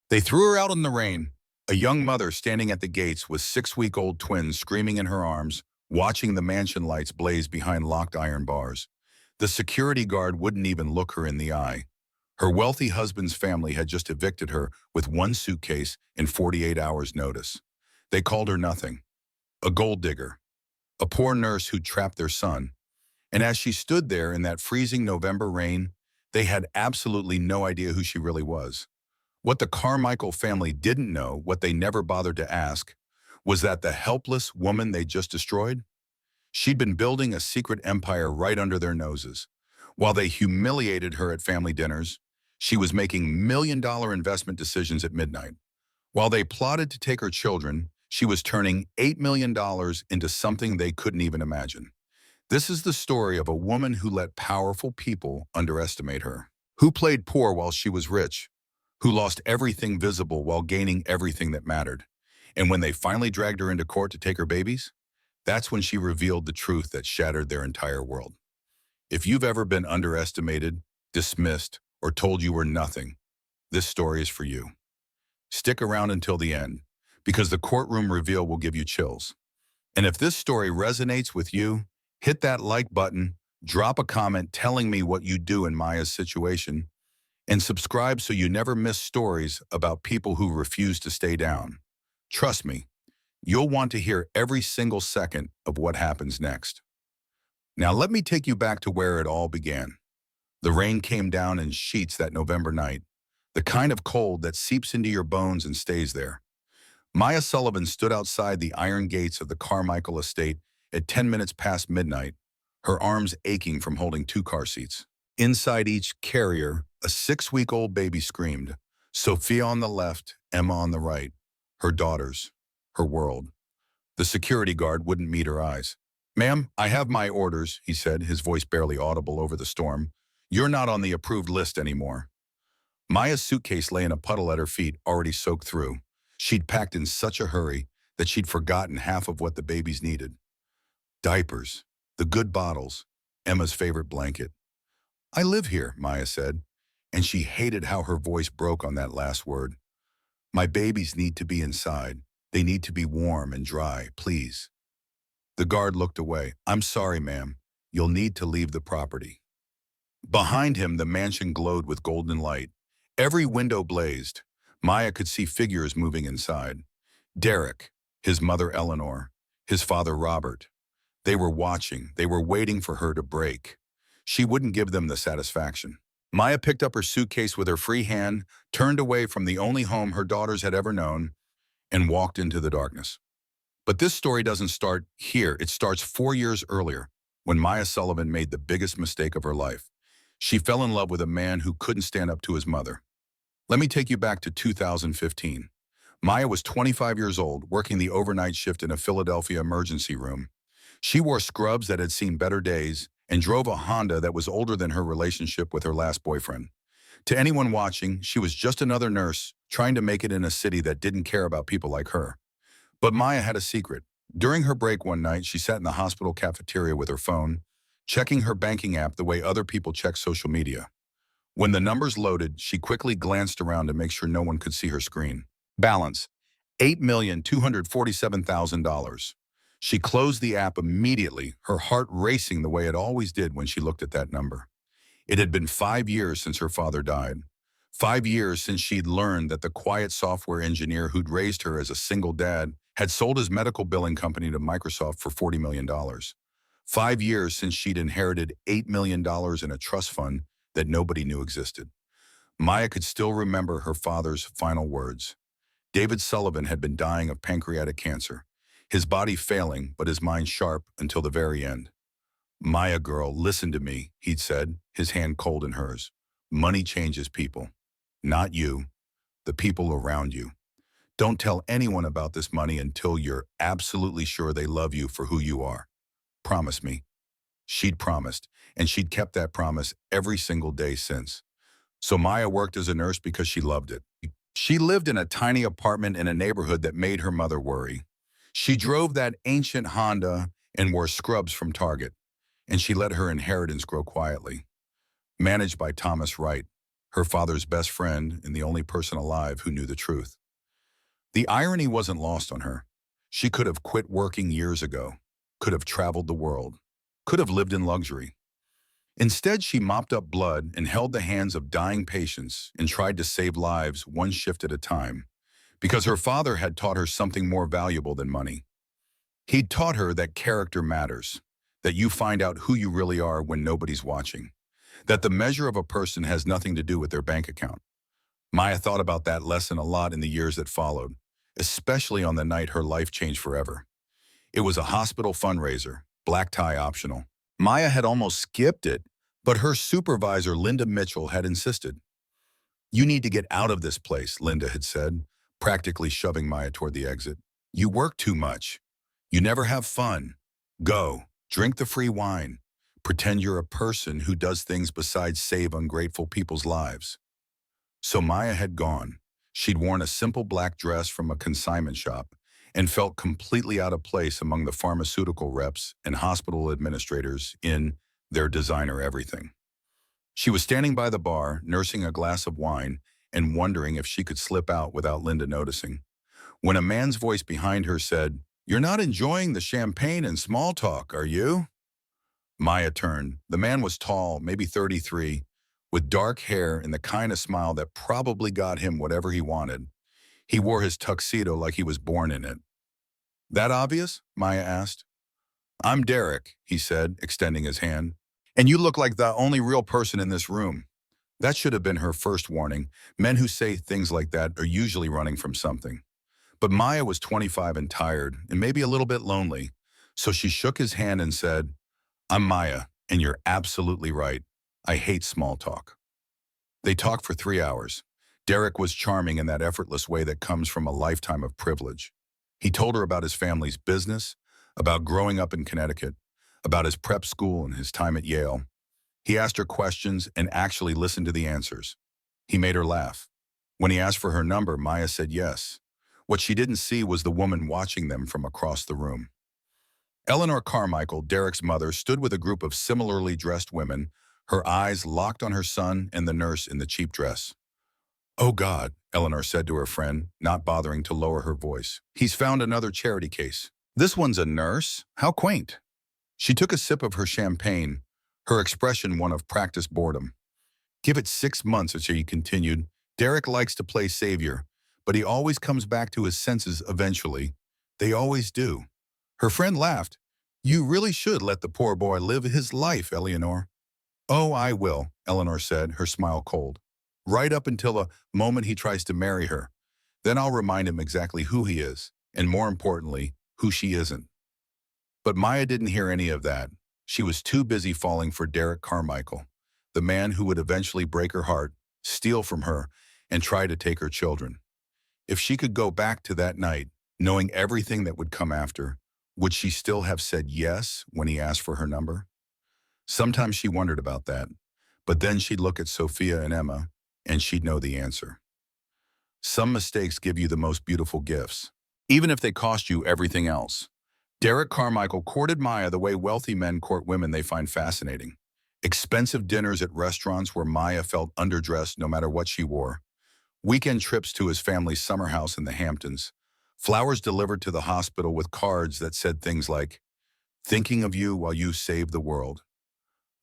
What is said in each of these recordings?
They threw her out in the rain, a young mother standing at the gates with 6-week-old twins screaming in her arms, watching the mansion lights blaze behind locked iron bars. The security guard wouldn't even look her in the eye. Her wealthy husband's family had just evicted her with one suitcase in 48 hours' notice. They called her nothing, a gold digger, a poor nurse who'd trapped their son. And as she stood there in that freezing November rain, they had absolutely no idea who she really was. What the Carmichael family didn't know, what they never bothered to ask, was that the helpless woman they just destroyed, she'd been building a secret empire right under their noses. While they humiliated her at family dinners, she was making million-dollar investment decisions at midnight. While they plotted to take her children, she was turning $8 million into something they couldn't even imagine. This is the story of a woman who let powerful people underestimate her, who played poor while she was rich, who lost everything visible while gaining everything that mattered. And when they finally dragged her into court to take her babies, that's when she revealed the truth that shattered their entire world. If you've ever been underestimated, dismissed, or told you were nothing, this story is for you. Stick around until the end, because the courtroom reveal will give you chills. And if this story resonates with you, hit that like button, drop a comment telling me what you do in Maya's situation, and subscribe so you never miss stories about people who refuse to stay down. Trust me, you'll want to hear every single second of what happens next. Now let me take you back to where it all began. The rain came down in sheets that November night, the kind of cold that seeps into your bones and stays there. Maya Sullivan stood outside the iron gates of the Carmichael estate at 10 minutes past midnight, her arms aching from holding two car seats. Inside each carrier, a 6-week-old baby screamed. Sophia on the left, Emma on the right, her daughters, her world. The security guard wouldn't meet her eyes. "Ma'am, I have my orders," he said, his voice barely audible over the storm. "You're not on the approved list anymore." Maya's suitcase lay in a puddle at her feet, already soaked through. She'd packed in such a hurry that she'd forgotten half of what the babies needed. Diapers, the good bottles, Emma's favorite blanket. "I live here," Maya said, and she hated how her voice broke on that last word. "My babies need to be inside. They need to be warm and dry, please." The guard looked away. "I'm sorry, ma'am. You'll need to leave the property." Behind him, the mansion glowed with golden light. Every window blazed. Maya could see figures moving inside. Derek, his mother Eleanor, his father Robert. They were watching. They were waiting for her to break. She wouldn't give them the satisfaction. Maya picked up her suitcase with her free hand, turned away from the only home her daughters had ever known, and walked into the darkness. But this story doesn't start here. It starts 4 years earlier, when Maya Sullivan made the biggest mistake of her life. She fell in love with a man who couldn't stand up to his mother. Let me take you back to 2015. Maya was 25 years old, working the overnight shift in a Philadelphia emergency room. She wore scrubs that had seen better days and drove a Honda that was older than her relationship with her last boyfriend. To anyone watching, she was just another nurse trying to make it in a city that didn't care about people like her. But Maya had a secret. During her break one night, she sat in the hospital cafeteria with her phone, checking her banking app the way other people check social media. When the numbers loaded, she quickly glanced around to make sure no one could see her screen. Balance, $8,247,000. She closed the app immediately, her heart racing the way it always did when she looked at that number. It had been 5 years since her father died. 5 years since she'd learned that the quiet software engineer who'd raised her as a single dad had sold his medical billing company to Microsoft for $40 million. 5 years since she'd inherited $8 million in a trust fund that nobody knew existed. Maya could still remember her father's final words. David Sullivan had been dying of pancreatic cancer, his body failing but his mind sharp until the very end. "Maya girl, listen to me," he'd said, his hand cold in hers. "Money changes people. Not you, the people around you. Don't tell anyone about this money until you're absolutely sure they love you for who you are. Promise me." She'd promised, and she'd kept that promise every single day since. So Maya worked as a nurse because she loved it. She lived in a tiny apartment in a neighborhood that made her mother worry. She drove that ancient Honda and wore scrubs from Target, and she let her inheritance grow quietly. Managed by Thomas Wright, her father's best friend and the only person alive who knew the truth. The irony wasn't lost on her. She could have quit working years ago, could have traveled the world, could have lived in luxury. Instead, she mopped up blood and held the hands of dying patients and tried to save lives one shift at a time, because her father had taught her something more valuable than money. He'd taught her that character matters, that you find out who you really are when nobody's watching, that the measure of a person has nothing to do with their bank account. Maya thought about that lesson a lot in the years that followed, especially on the night her life changed forever. It was a hospital fundraiser, black tie optional. Maya had almost skipped it, but her supervisor, Linda Mitchell, had insisted. "You need to get out of this place," Linda had said, practically shoving Maya toward the exit. "You work too much. You never have fun. Go, drink the free wine. Pretend you're a person who does things besides save ungrateful people's lives." So Maya had gone. She'd worn a simple black dress from a consignment shop and felt completely out of place among the pharmaceutical reps and hospital administrators in their designer everything. She was standing by the bar, nursing a glass of wine and wondering if she could slip out without Linda noticing, when a man's voice behind her said, "You're not enjoying the champagne and small talk, are you?" Maya turned. The man was tall, maybe 33, with dark hair and the kind of smile that probably got him whatever he wanted. He wore his tuxedo like he was born in it. "That obvious?" Maya asked. "I'm Derek," he said, extending his hand. "And you look like the only real person in this room." That should have been her first warning. Men who say things like that are usually running from something. But Maya was 25 and tired, and maybe a little bit lonely, so she shook his hand and said, "I'm Maya, and you're absolutely right. I hate small talk." They talked for 3 hours. Derek was charming in that effortless way that comes from a lifetime of privilege. He told her about his family's business, about growing up in Connecticut, about his prep school and his time at Yale. He asked her questions and actually listened to the answers. He made her laugh. When he asked for her number, Maya said yes. What she didn't see was the woman watching them from across the room. Eleanor Carmichael, Derek's mother, stood with a group of similarly dressed women, her eyes locked on her son and the nurse in the cheap dress. "Oh God," Eleanor said to her friend, not bothering to lower her voice. "He's found another charity case. This one's a nurse? How quaint." She took a sip of her champagne, her expression one of practiced boredom. "Give it 6 months," she continued. "Derek likes to play savior, but he always comes back to his senses eventually. They always do." Her friend laughed. "You really should let the poor boy live his life, Eleanor." "Oh, I will," Eleanor said, her smile cold. "Right up until the moment he tries to marry her. Then I'll remind him exactly who he is, and more importantly, who she isn't." But Maya didn't hear any of that. She was too busy falling for Derek Carmichael, the man who would eventually break her heart, steal from her, and try to take her children. If she could go back to that night, knowing everything that would come after, would she still have said yes when he asked for her number? Sometimes she wondered about that, but then she'd look at Sophia and Emma, and she'd know the answer. Some mistakes give you the most beautiful gifts, even if they cost you everything else. Derek Carmichael courted Maya the way wealthy men court women they find fascinating. Expensive dinners at restaurants where Maya felt underdressed no matter what she wore. Weekend trips to his family's summer house in the Hamptons. Flowers delivered to the hospital with cards that said things like, "Thinking of you while you save the world."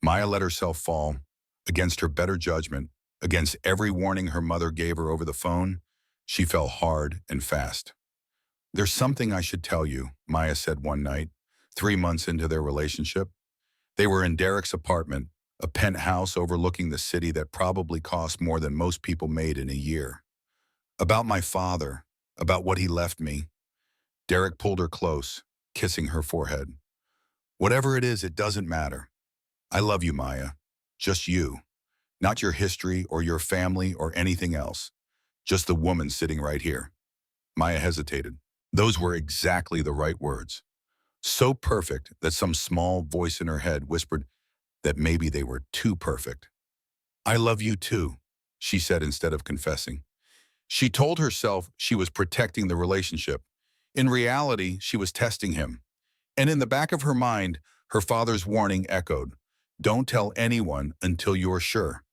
Maya let herself fall, against her better judgment, against every warning her mother gave her over the phone. She fell hard and fast. "There's something I should tell you," Maya said one night, 3 months into their relationship. They were in Derek's apartment, a penthouse overlooking the city that probably cost more than most people made in a year. "About my father, about what he left me." Derek pulled her close, kissing her forehead. "Whatever it is, it doesn't matter. I love you, Maya. Just you. Not your history or your family or anything else. Just the woman sitting right here." Maya hesitated. Those were exactly the right words. So perfect that some small voice in her head whispered that maybe they were too perfect. "I love you too," she said instead of confessing. She told herself she was protecting the relationship. In reality, she was testing him. And in the back of her mind, her father's warning echoed, "Don't tell anyone until you're sure."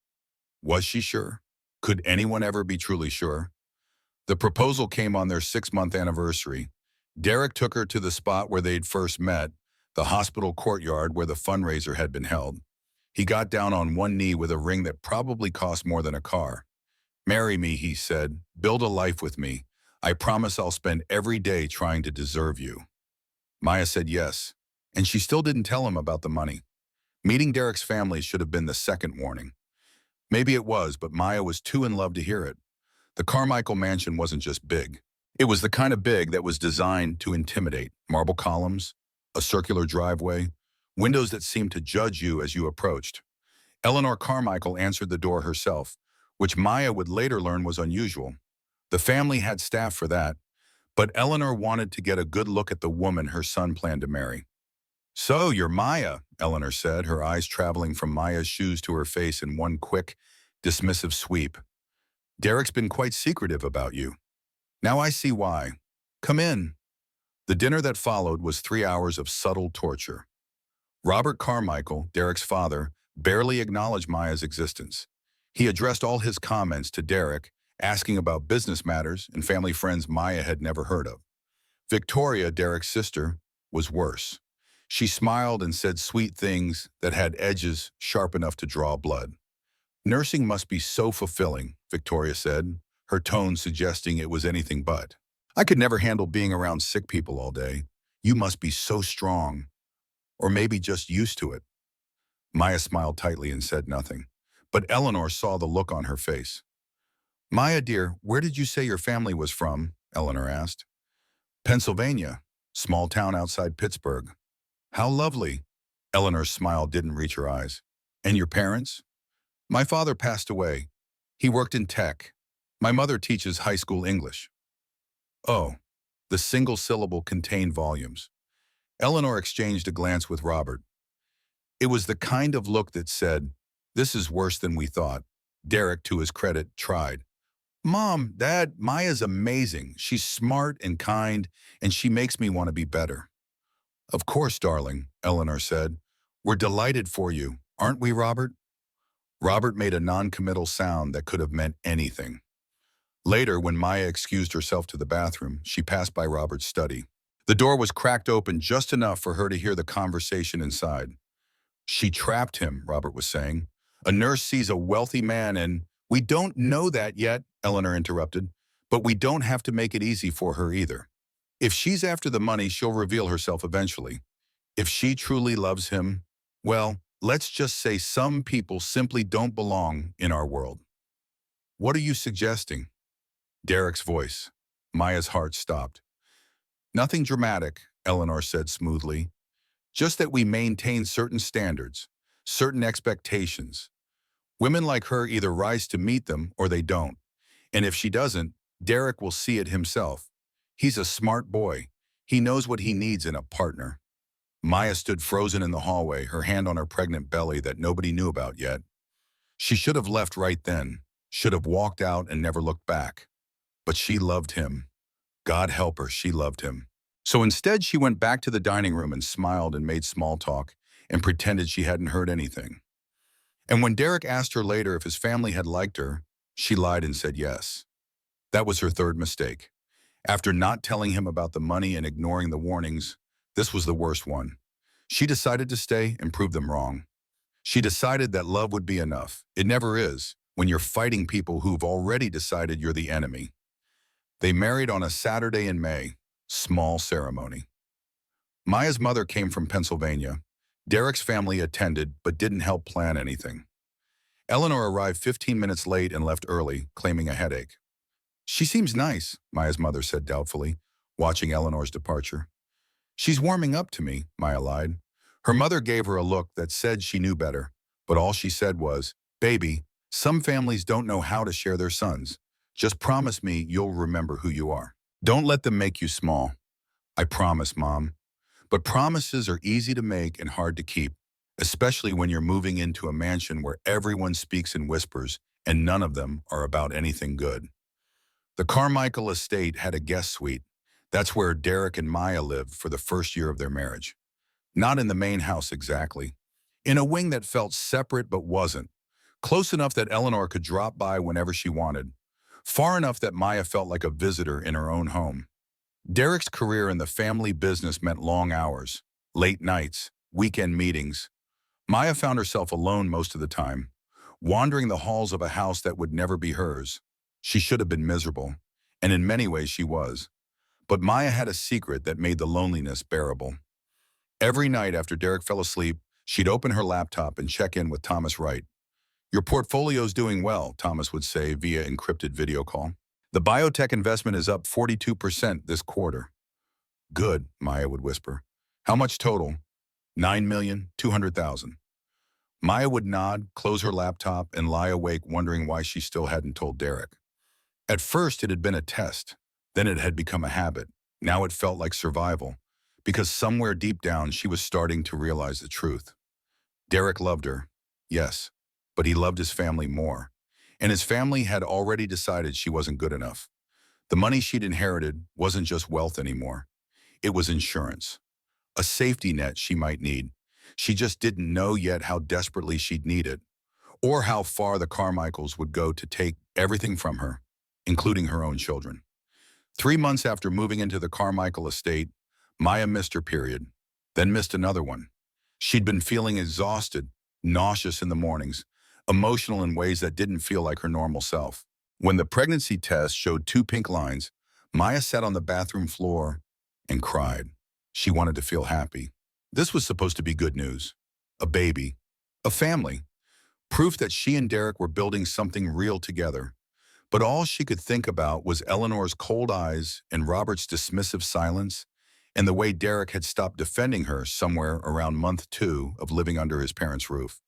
Was she sure? Could anyone ever be truly sure? The proposal came on their 6-month anniversary. Derek took her to the spot where they'd first met, the hospital courtyard where the fundraiser had been held. He got down on one knee with a ring that probably cost more than a car. "Marry me," he said. "Build a life with me. I promise I'll spend every day trying to deserve you." Maya said yes, and she still didn't tell him about the money. Meeting Derek's family should have been the second warning. Maybe it was, but Maya was too in love to hear it. The Carmichael mansion wasn't just big. It was the kind of big that was designed to intimidate. Marble columns, a circular driveway, windows that seemed to judge you as you approached. Eleanor Carmichael answered the door herself, which Maya would later learn was unusual. The family had staff for that, but Eleanor wanted to get a good look at the woman her son planned to marry. "So, you're Maya," Eleanor said, her eyes traveling from Maya's shoes to her face in one quick, dismissive sweep. "Derek's been quite secretive about you. Now I see why. Come in." The dinner that followed was 3 hours of subtle torture. Robert Carmichael, Derek's father, barely acknowledged Maya's existence. He addressed all his comments to Derek, asking about business matters and family friends Maya had never heard of. Victoria, Derek's sister, was worse. She smiled and said sweet things that had edges sharp enough to draw blood. "Nursing must be so fulfilling," Victoria said, her tone suggesting it was anything but. "I could never handle being around sick people all day. You must be so strong. Or maybe just used to it." Maya smiled tightly and said nothing, but Eleanor saw the look on her face. "Maya, dear, where did you say your family was from?" Eleanor asked. "Pennsylvania, small town outside Pittsburgh." "How lovely." Eleanor's smile didn't reach her eyes. "And your parents?" "My father passed away. He worked in tech. My mother teaches high school English." "Oh." The single syllable contained volumes. Eleanor exchanged a glance with Robert. It was the kind of look that said, "This is worse than we thought." Derek, to his credit, tried. "Mom, Dad, Maya's amazing. She's smart and kind, and she makes me want to be better." "Of course, darling," Eleanor said. "We're delighted for you, aren't we, Robert?" Robert made a non-committal sound that could have meant anything. Later, when Maya excused herself to the bathroom, she passed by Robert's study. The door was cracked open just enough for her to hear the conversation inside. "She trapped him," Robert was saying. "A nurse sees a wealthy man and—" "We don't know that yet," Eleanor interrupted, "but we don't have to make it easy for her either. If she's after the money, she'll reveal herself eventually. If she truly loves him, well, let's just say some people simply don't belong in our world." "What are you suggesting?" Derek's voice. Maya's heart stopped. "Nothing dramatic," Eleanor said smoothly. "Just that we maintain certain standards, certain expectations. Women like her either rise to meet them or they don't. And if she doesn't, Derek will see it himself. He's a smart boy. He knows what he needs in a partner." Maya stood frozen in the hallway, her hand on her pregnant belly that nobody knew about yet. She should have left right then, should have walked out and never looked back. But she loved him. God help her, she loved him. So instead, she went back to the dining room and smiled and made small talk and pretended she hadn't heard anything. And when Derek asked her later if his family had liked her, she lied and said yes. That was her third mistake. After not telling him about the money and ignoring the warnings, this was the worst one. She decided to stay and prove them wrong. She decided that love would be enough. It never is, when you're fighting people who've already decided you're the enemy. They married on a Saturday in May. Small ceremony. Maya's mother came from Pennsylvania. Derek's family attended but didn't help plan anything. Eleanor arrived 15 minutes late and left early, claiming a headache. "She seems nice," Maya's mother said doubtfully, watching Eleanor's departure. "She's warming up to me," Maya lied. Her mother gave her a look that said she knew better, but all she said was, "Baby, some families don't know how to share their sons. Just promise me you'll remember who you are. Don't let them make you small." "I promise, Mom." But promises are easy to make and hard to keep, especially when you're moving into a mansion where everyone speaks in whispers and none of them are about anything good. The Carmichael estate had a guest suite. That's where Derek and Maya lived for the first year of their marriage. Not in the main house exactly. In a wing that felt separate but wasn't. Close enough that Eleanor could drop by whenever she wanted, far enough that Maya felt like a visitor in her own home. Derek's career in the family business meant long hours, late nights, weekend meetings. Maya found herself alone most of the time, wandering the halls of a house that would never be hers. She should have been miserable, and in many ways she was. But Maya had a secret that made the loneliness bearable. Every night after Derek fell asleep, she'd open her laptop and check in with Thomas Wright. "Your portfolio's doing well," Thomas would say via encrypted video call. "The biotech investment is up 42% this quarter." "Good," Maya would whisper. "How much total?" "9,200,000. Maya would nod, close her laptop, and lie awake wondering why she still hadn't told Derek. At first, it had been a test. Then it had become a habit. Now it felt like survival, because somewhere deep down she was starting to realize the truth. Derek loved her, yes, but he loved his family more. And his family had already decided she wasn't good enough. The money she'd inherited wasn't just wealth anymore. It was insurance. A safety net she might need. She just didn't know yet how desperately she'd need it, or how far the Carmichaels would go to take everything from her, including her own children. 3 months after moving into the Carmichael estate, Maya missed her period, then missed another one. She'd been feeling exhausted, nauseous in the mornings, emotional in ways that didn't feel like her normal self. When the pregnancy test showed 2 pink lines, Maya sat on the bathroom floor and cried. She wanted to feel happy. This was supposed to be good news. A baby. A family. Proof that she and Derek were building something real together. But all she could think about was Eleanor's cold eyes and Robert's dismissive silence, and the way Derek had stopped defending her somewhere around month 2 of living under his parents' roof.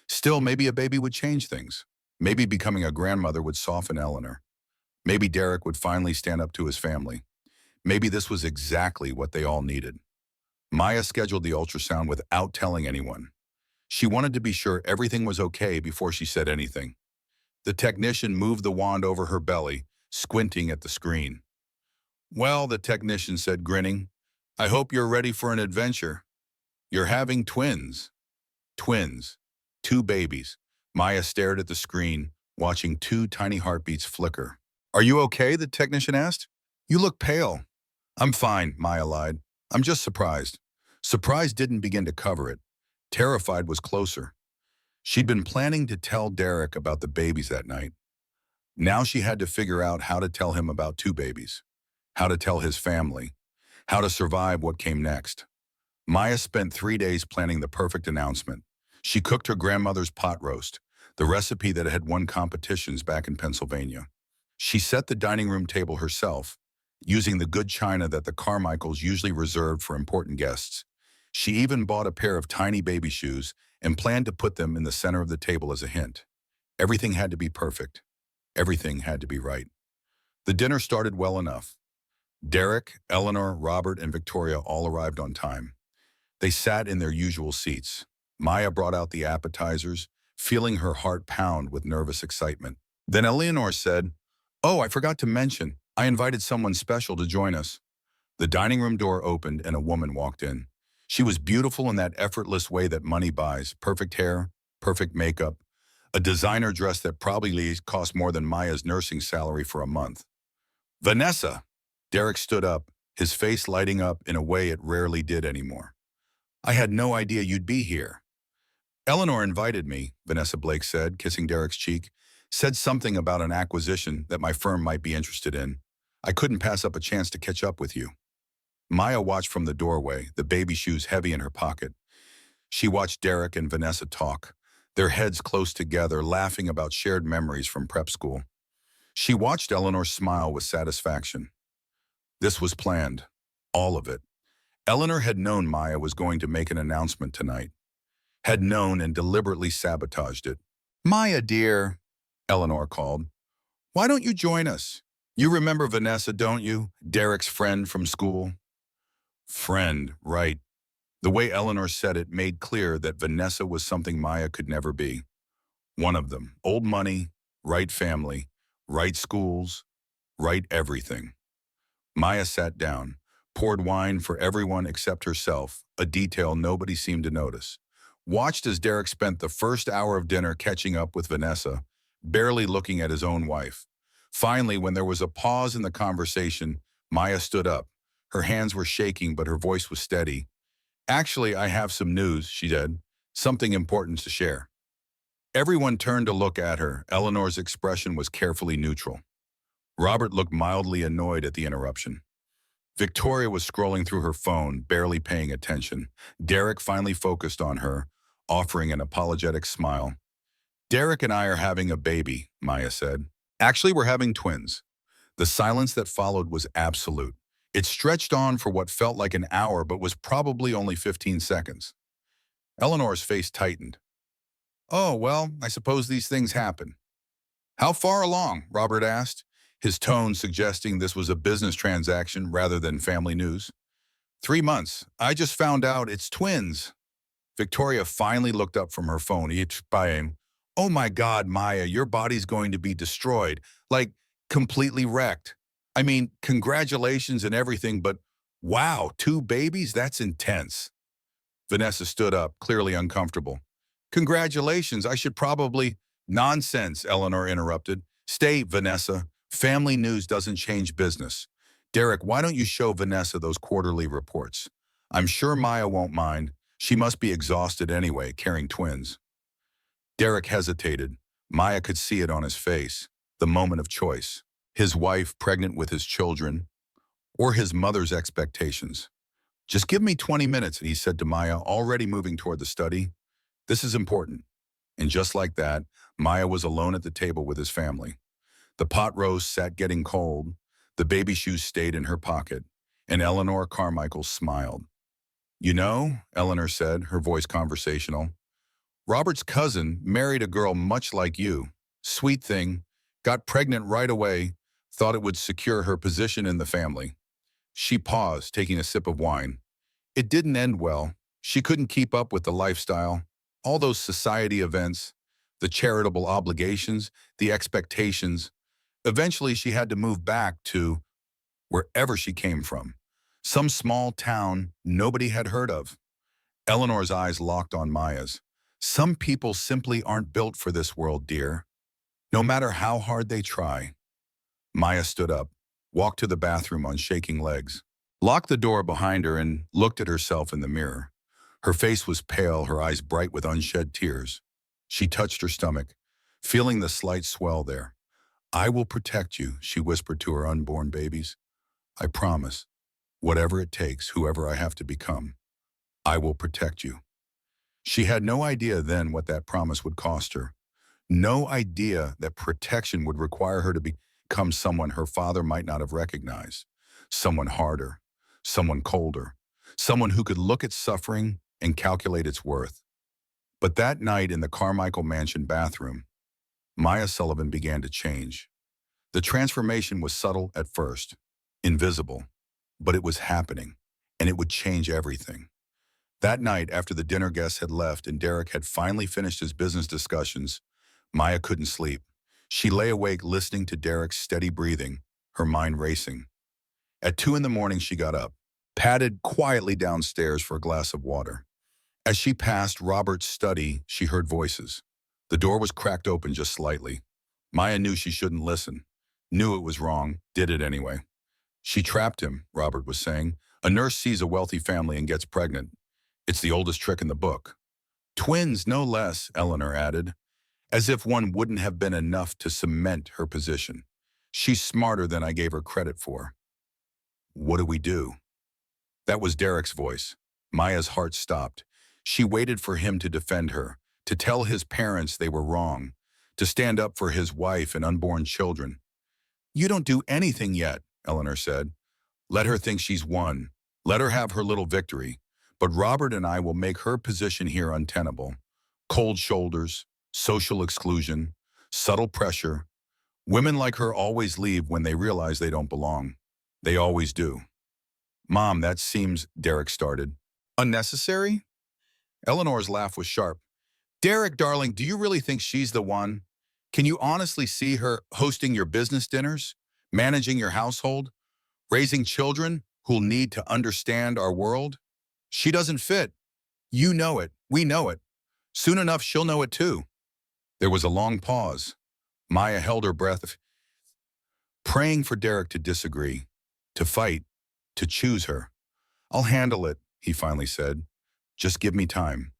Still, maybe a baby would change things. Maybe becoming a grandmother would soften Eleanor. Maybe Derek would finally stand up to his family. Maybe this was exactly what they all needed. Maya scheduled the ultrasound without telling anyone. She wanted to be sure everything was okay before she said anything. The technician moved the wand over her belly, squinting at the screen. "Well," the technician said, grinning, "I hope you're ready for an adventure. You're having twins." Twins. 2 babies. Maya stared at the screen, watching 2 tiny heartbeats flicker. "Are you okay?" the technician asked. "You look pale." "I'm fine," Maya lied. "I'm just surprised." Surprise didn't begin to cover it. Terrified was closer. She'd been planning to tell Derek about the babies that night. Now she had to figure out how to tell him about 2 babies, how to tell his family, how to survive what came next. Maya spent 3 days planning the perfect announcement. She cooked her grandmother's pot roast, the recipe that had won competitions back in Pennsylvania. She set the dining room table herself, using the good china that the Carmichaels usually reserved for important guests. She even bought a pair of tiny baby shoes and planned to put them in the center of the table as a hint. Everything had to be perfect. Everything had to be right. The dinner started well enough. Derek, Eleanor, Robert, and Victoria all arrived on time. They sat in their usual seats. Maya brought out the appetizers, feeling her heart pound with nervous excitement. Then Eleanor said, "Oh, I forgot to mention, I invited someone special to join us." The dining room door opened and a woman walked in. She was beautiful in that effortless way that money buys: perfect hair, perfect makeup, a designer dress that probably cost more than Maya's nursing salary for a month. "Vanessa!" Derek stood up, his face lighting up in a way it rarely did anymore. "I had no idea you'd be here." "Eleanor invited me," Vanessa Blake said, kissing Derek's cheek. "Said something about an acquisition that my firm might be interested in. I couldn't pass up a chance to catch up with you." Maya watched from the doorway, the baby shoes heavy in her pocket. She watched Derek and Vanessa talk, their heads close together, laughing about shared memories from prep school. She watched Eleanor smile with satisfaction. This was planned. All of it. Eleanor had known Maya was going to make an announcement tonight. Had known and deliberately sabotaged it. "Maya, dear," Eleanor called. "Why don't you join us? You remember Vanessa, don't you? Derek's friend from school." Friend, right. The way Eleanor said it made clear that Vanessa was something Maya could never be. One of them. Old money, right family, right schools, right everything. Maya sat down, poured wine for everyone except herself, a detail nobody seemed to notice. watched as Derek spent the first hour of dinner catching up with Vanessa, barely looking at his own wife. Finally, when there was a pause in the conversation, Maya stood up. Her hands were shaking, but her voice was steady. Actually, I have some news, she said. Something important to share. Everyone turned to look at her. Eleanor's expression was carefully neutral. Robert looked mildly annoyed at the interruption. Victoria was scrolling through her phone, barely paying attention. Derek finally focused on her, offering an apologetic smile. Derek and I are having a baby, Maya said. Actually, we're having twins. The silence that followed was absolute. It stretched on for what felt like an hour but was probably only 15 seconds. Eleanor's face tightened. Oh, well, I suppose these things happen. How far along? Robert asked, his tone suggesting this was a business transaction rather than family news. 3 months. I just found out it's twins. Victoria finally looked up from her phone, each buying, oh my God, Maya, your body's going to be destroyed, like completely wrecked. I mean, congratulations and everything, but wow, 2 babies? That's intense. Vanessa stood up, clearly uncomfortable. Congratulations, I should probably… Nonsense, Eleanor interrupted. Stay, Vanessa. Family news doesn't change business. Derek, why don't you show Vanessa those quarterly reports? I'm sure Maya won't mind. She must be exhausted anyway, carrying twins. Derek hesitated. Maya could see it on his face. The moment of choice. His wife pregnant with his children, or his mother's expectations. Just give me 20 minutes, he said to Maya, already moving toward the study. This is important. And just like that, Maya was alone at the table with his family. The pot roast sat getting cold. The baby shoes stayed in her pocket. And Eleanor Carmichael smiled. You know, Eleanor said, her voice conversational, Robert's cousin married a girl much like you. Sweet thing. Got pregnant right away. Thought it would secure her position in the family. She paused, taking a sip of wine. It didn't end well. She couldn't keep up with the lifestyle, all those society events, the charitable obligations, the expectations. Eventually, she had to move back to wherever she came from, some small town nobody had heard of. Eleanor's eyes locked on Maya's. Some people simply aren't built for this world, dear. No matter how hard they try. Maya stood up, walked to the bathroom on shaking legs, locked the door behind her and looked at herself in the mirror. Her face was pale, her eyes bright with unshed tears. She touched her stomach, feeling the slight swell there. I will protect you, she whispered to her unborn babies. I promise, whatever it takes, whoever I have to become, I will protect you. She had no idea then what that promise would cost her. No idea that protection would require her to become someone her father might not have recognized. Someone harder, someone colder, someone who could look at suffering and calculate its worth. But that night in the Carmichael Mansion bathroom, Maya Sullivan began to change. The transformation was subtle at first, invisible, but it was happening, and it would change everything. That night, after the dinner guests had left and Derek had finally finished his business discussions, Maya couldn't sleep. She lay awake listening to Derek's steady breathing, her mind racing. At 2 in the morning, she got up, padded quietly downstairs for a glass of water. As she passed Robert's study, she heard voices. The door was cracked open just slightly. Maya knew she shouldn't listen, knew it was wrong, did it anyway. She trapped him, Robert was saying. A nurse sees a wealthy family and gets pregnant. It's the oldest trick in the book. Twins, no less, Eleanor added, as if one wouldn't have been enough to cement her position. She's smarter than I gave her credit for. What do we do? That was Derek's voice. Maya's heart stopped. She waited for him to defend her, to tell his parents they were wrong, to stand up for his wife and unborn children. You don't do anything yet, Eleanor said. Let her think she's won. Let her have her little victory. But Robert and I will make her position here untenable. Cold shoulders, social exclusion, subtle pressure. Women like her always leave when they realize they don't belong. They always do. Mom, that seems, Derek started. Unnecessary? Eleanor's laugh was sharp. Derek, darling, do you really think she's the one? Can you honestly see her hosting your business dinners, managing your household, raising children who'll need to understand our world? She doesn't fit. You know it. We know it. Soon enough, she'll know it too. There was a long pause. Maya held her breath, praying for Derek to disagree, to fight, to choose her. I'll handle it, he finally said. Just give me time.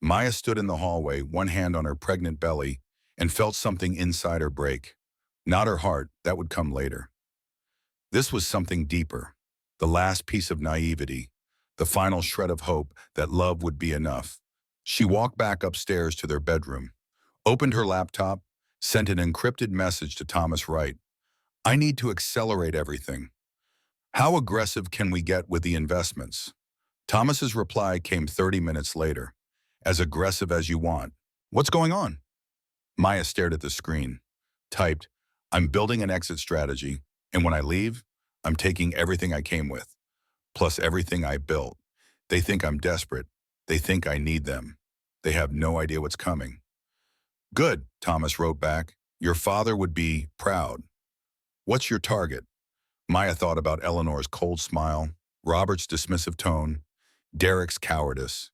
Maya stood in the hallway, one hand on her pregnant belly, and felt something inside her break. Not her heart, that would come later. This was something deeper, the last piece of naivety, the final shred of hope that love would be enough. She walked back upstairs to their bedroom, opened her laptop, sent an encrypted message to Thomas Wright. I need to accelerate everything. How aggressive can we get with the investments? Thomas's reply came 30 minutes later. As aggressive as you want. What's going on? Maya stared at the screen, typed, I'm building an exit strategy, and when I leave, I'm taking everything I came with, plus everything I built. They think I'm desperate. They think I need them. They have no idea what's coming. Good, Thomas wrote back. Your father would be proud. What's your target? Maya thought about Eleanor's cold smile, Robert's dismissive tone, Derek's cowardice.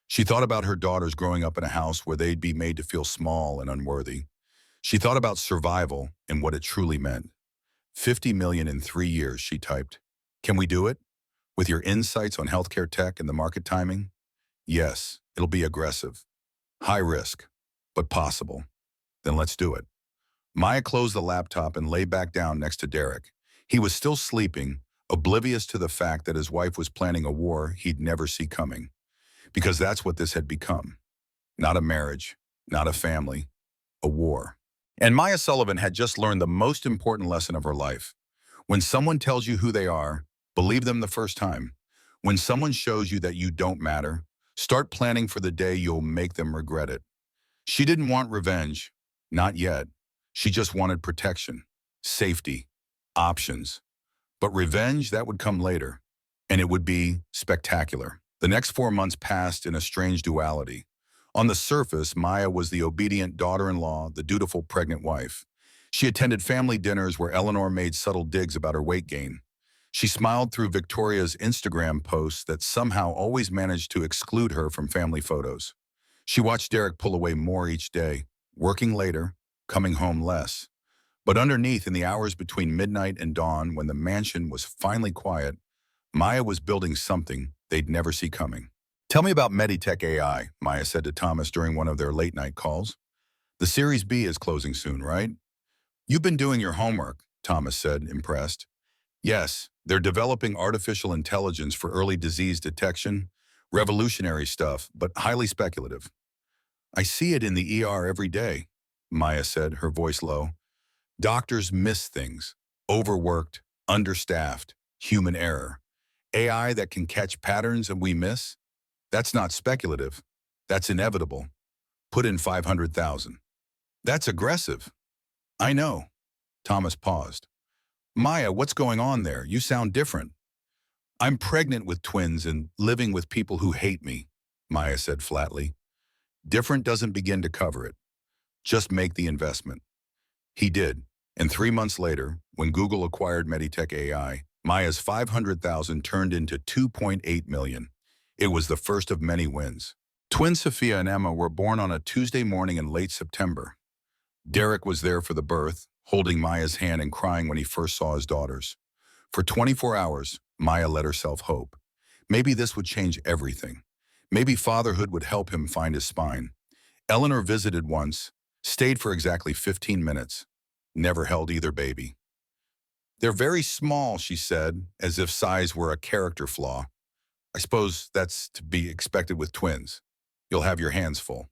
She thought about her daughters growing up in a house where they'd be made to feel small and unworthy. She thought about survival and what it truly meant. 50 million in 3 years, she typed. Can we do it? With your insights on healthcare tech and the market timing? Yes, it'll be aggressive. High risk, but possible. Then let's do it. Maya closed the laptop and lay back down next to Derek. He was still sleeping, oblivious to the fact that his wife was planning a war he'd never see coming. Because that's what this had become. Not a marriage, not a family, a war. And Maya Sullivan had just learned the most important lesson of her life. When someone tells you who they are, believe them the first time. When someone shows you that you don't matter, start planning for the day you'll make them regret it. She didn't want revenge, not yet. She just wanted protection, safety, options. But revenge, that would come later, and it would be spectacular. The next 4 months passed in a strange duality. On the surface, Maya was the obedient daughter-in-law, the dutiful pregnant wife. She attended family dinners where Eleanor made subtle digs about her weight gain. She smiled through Victoria's Instagram posts that somehow always managed to exclude her from family photos. She watched Derek pull away more each day, working later, coming home less. But underneath, in the hours between midnight and dawn, when the mansion was finally quiet, Maya was building something they'd never see coming. Tell me about Meditech AI, Maya said to Thomas during one of their late-night calls. The Series B is closing soon, right? You've been doing your homework, Thomas said, impressed. Yes, they're developing artificial intelligence for early disease detection. Revolutionary stuff, but highly speculative. I see it in the ER every day, Maya said, her voice low. Doctors miss things. Overworked, understaffed, human error. AI that can catch patterns and we miss? That's not speculative. That's inevitable. Put in 500,000. That's aggressive. I know. Thomas paused. Maya, what's going on there? You sound different. I'm pregnant with twins and living with people who hate me, Maya said flatly. Different doesn't begin to cover it. Just make the investment. He did, and 3 months later, when Google acquired Meditech AI, Maya's 500,000 turned into 2.8 million. It was the first of many wins. Twins Sophia and Emma were born on a Tuesday morning in late September. Derek was there for the birth, holding Maya's hand and crying when he first saw his daughters. For 24 hours, Maya let herself hope. Maybe this would change everything. Maybe fatherhood would help him find his spine. Eleanor visited once, stayed for exactly 15 minutes, never held either baby. They're very small, she said, as if size were a character flaw. I suppose that's to be expected with twins. You'll have your hands full.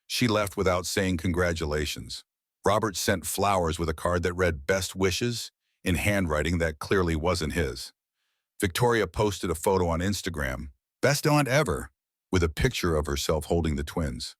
She left without saying congratulations. Robert sent flowers with a card that read best wishes in handwriting that clearly wasn't his. Victoria posted a photo on Instagram, best aunt ever, with a picture of herself holding the twins.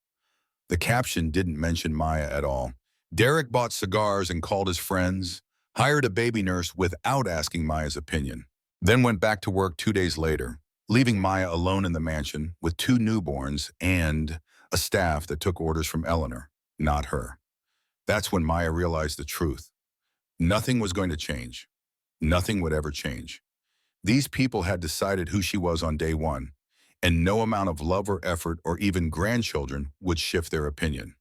The caption didn't mention Maya at all. Derek bought cigars and called his friends, hired a baby nurse without asking Maya's opinion, then went back to work 2 days later, leaving Maya alone in the mansion with 2 newborns and a staff that took orders from Eleanor, not her. That's when Maya realized the truth. Nothing was going to change. Nothing would ever change. These people had decided who she was on day one, and no amount of love or effort or even grandchildren would shift their opinion.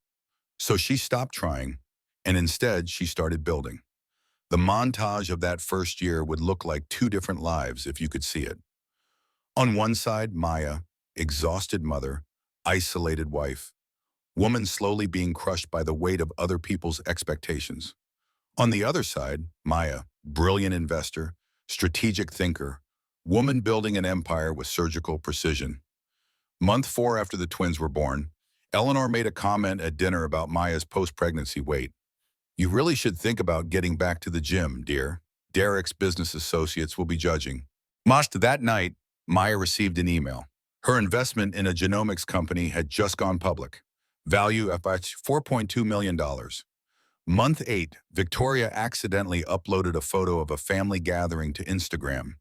So she stopped trying, and instead she started building. The montage of that first year would look like two different lives if you could see it. On one side, Maya, exhausted mother, isolated wife, woman slowly being crushed by the weight of other people's expectations. On the other side, Maya, brilliant investor, strategic thinker, woman building an empire with surgical precision. Month 4 after the twins were born, Eleanor made a comment at dinner about Maya's post-pregnancy weight. "You really should think about getting back to the gym, dear. Derek's business associates will be judging." Most that night, Maya received an email. Her investment in a genomics company had just gone public. Value of $4.2 million. Month 8, Victoria accidentally uploaded a photo of a family gathering to Instagram.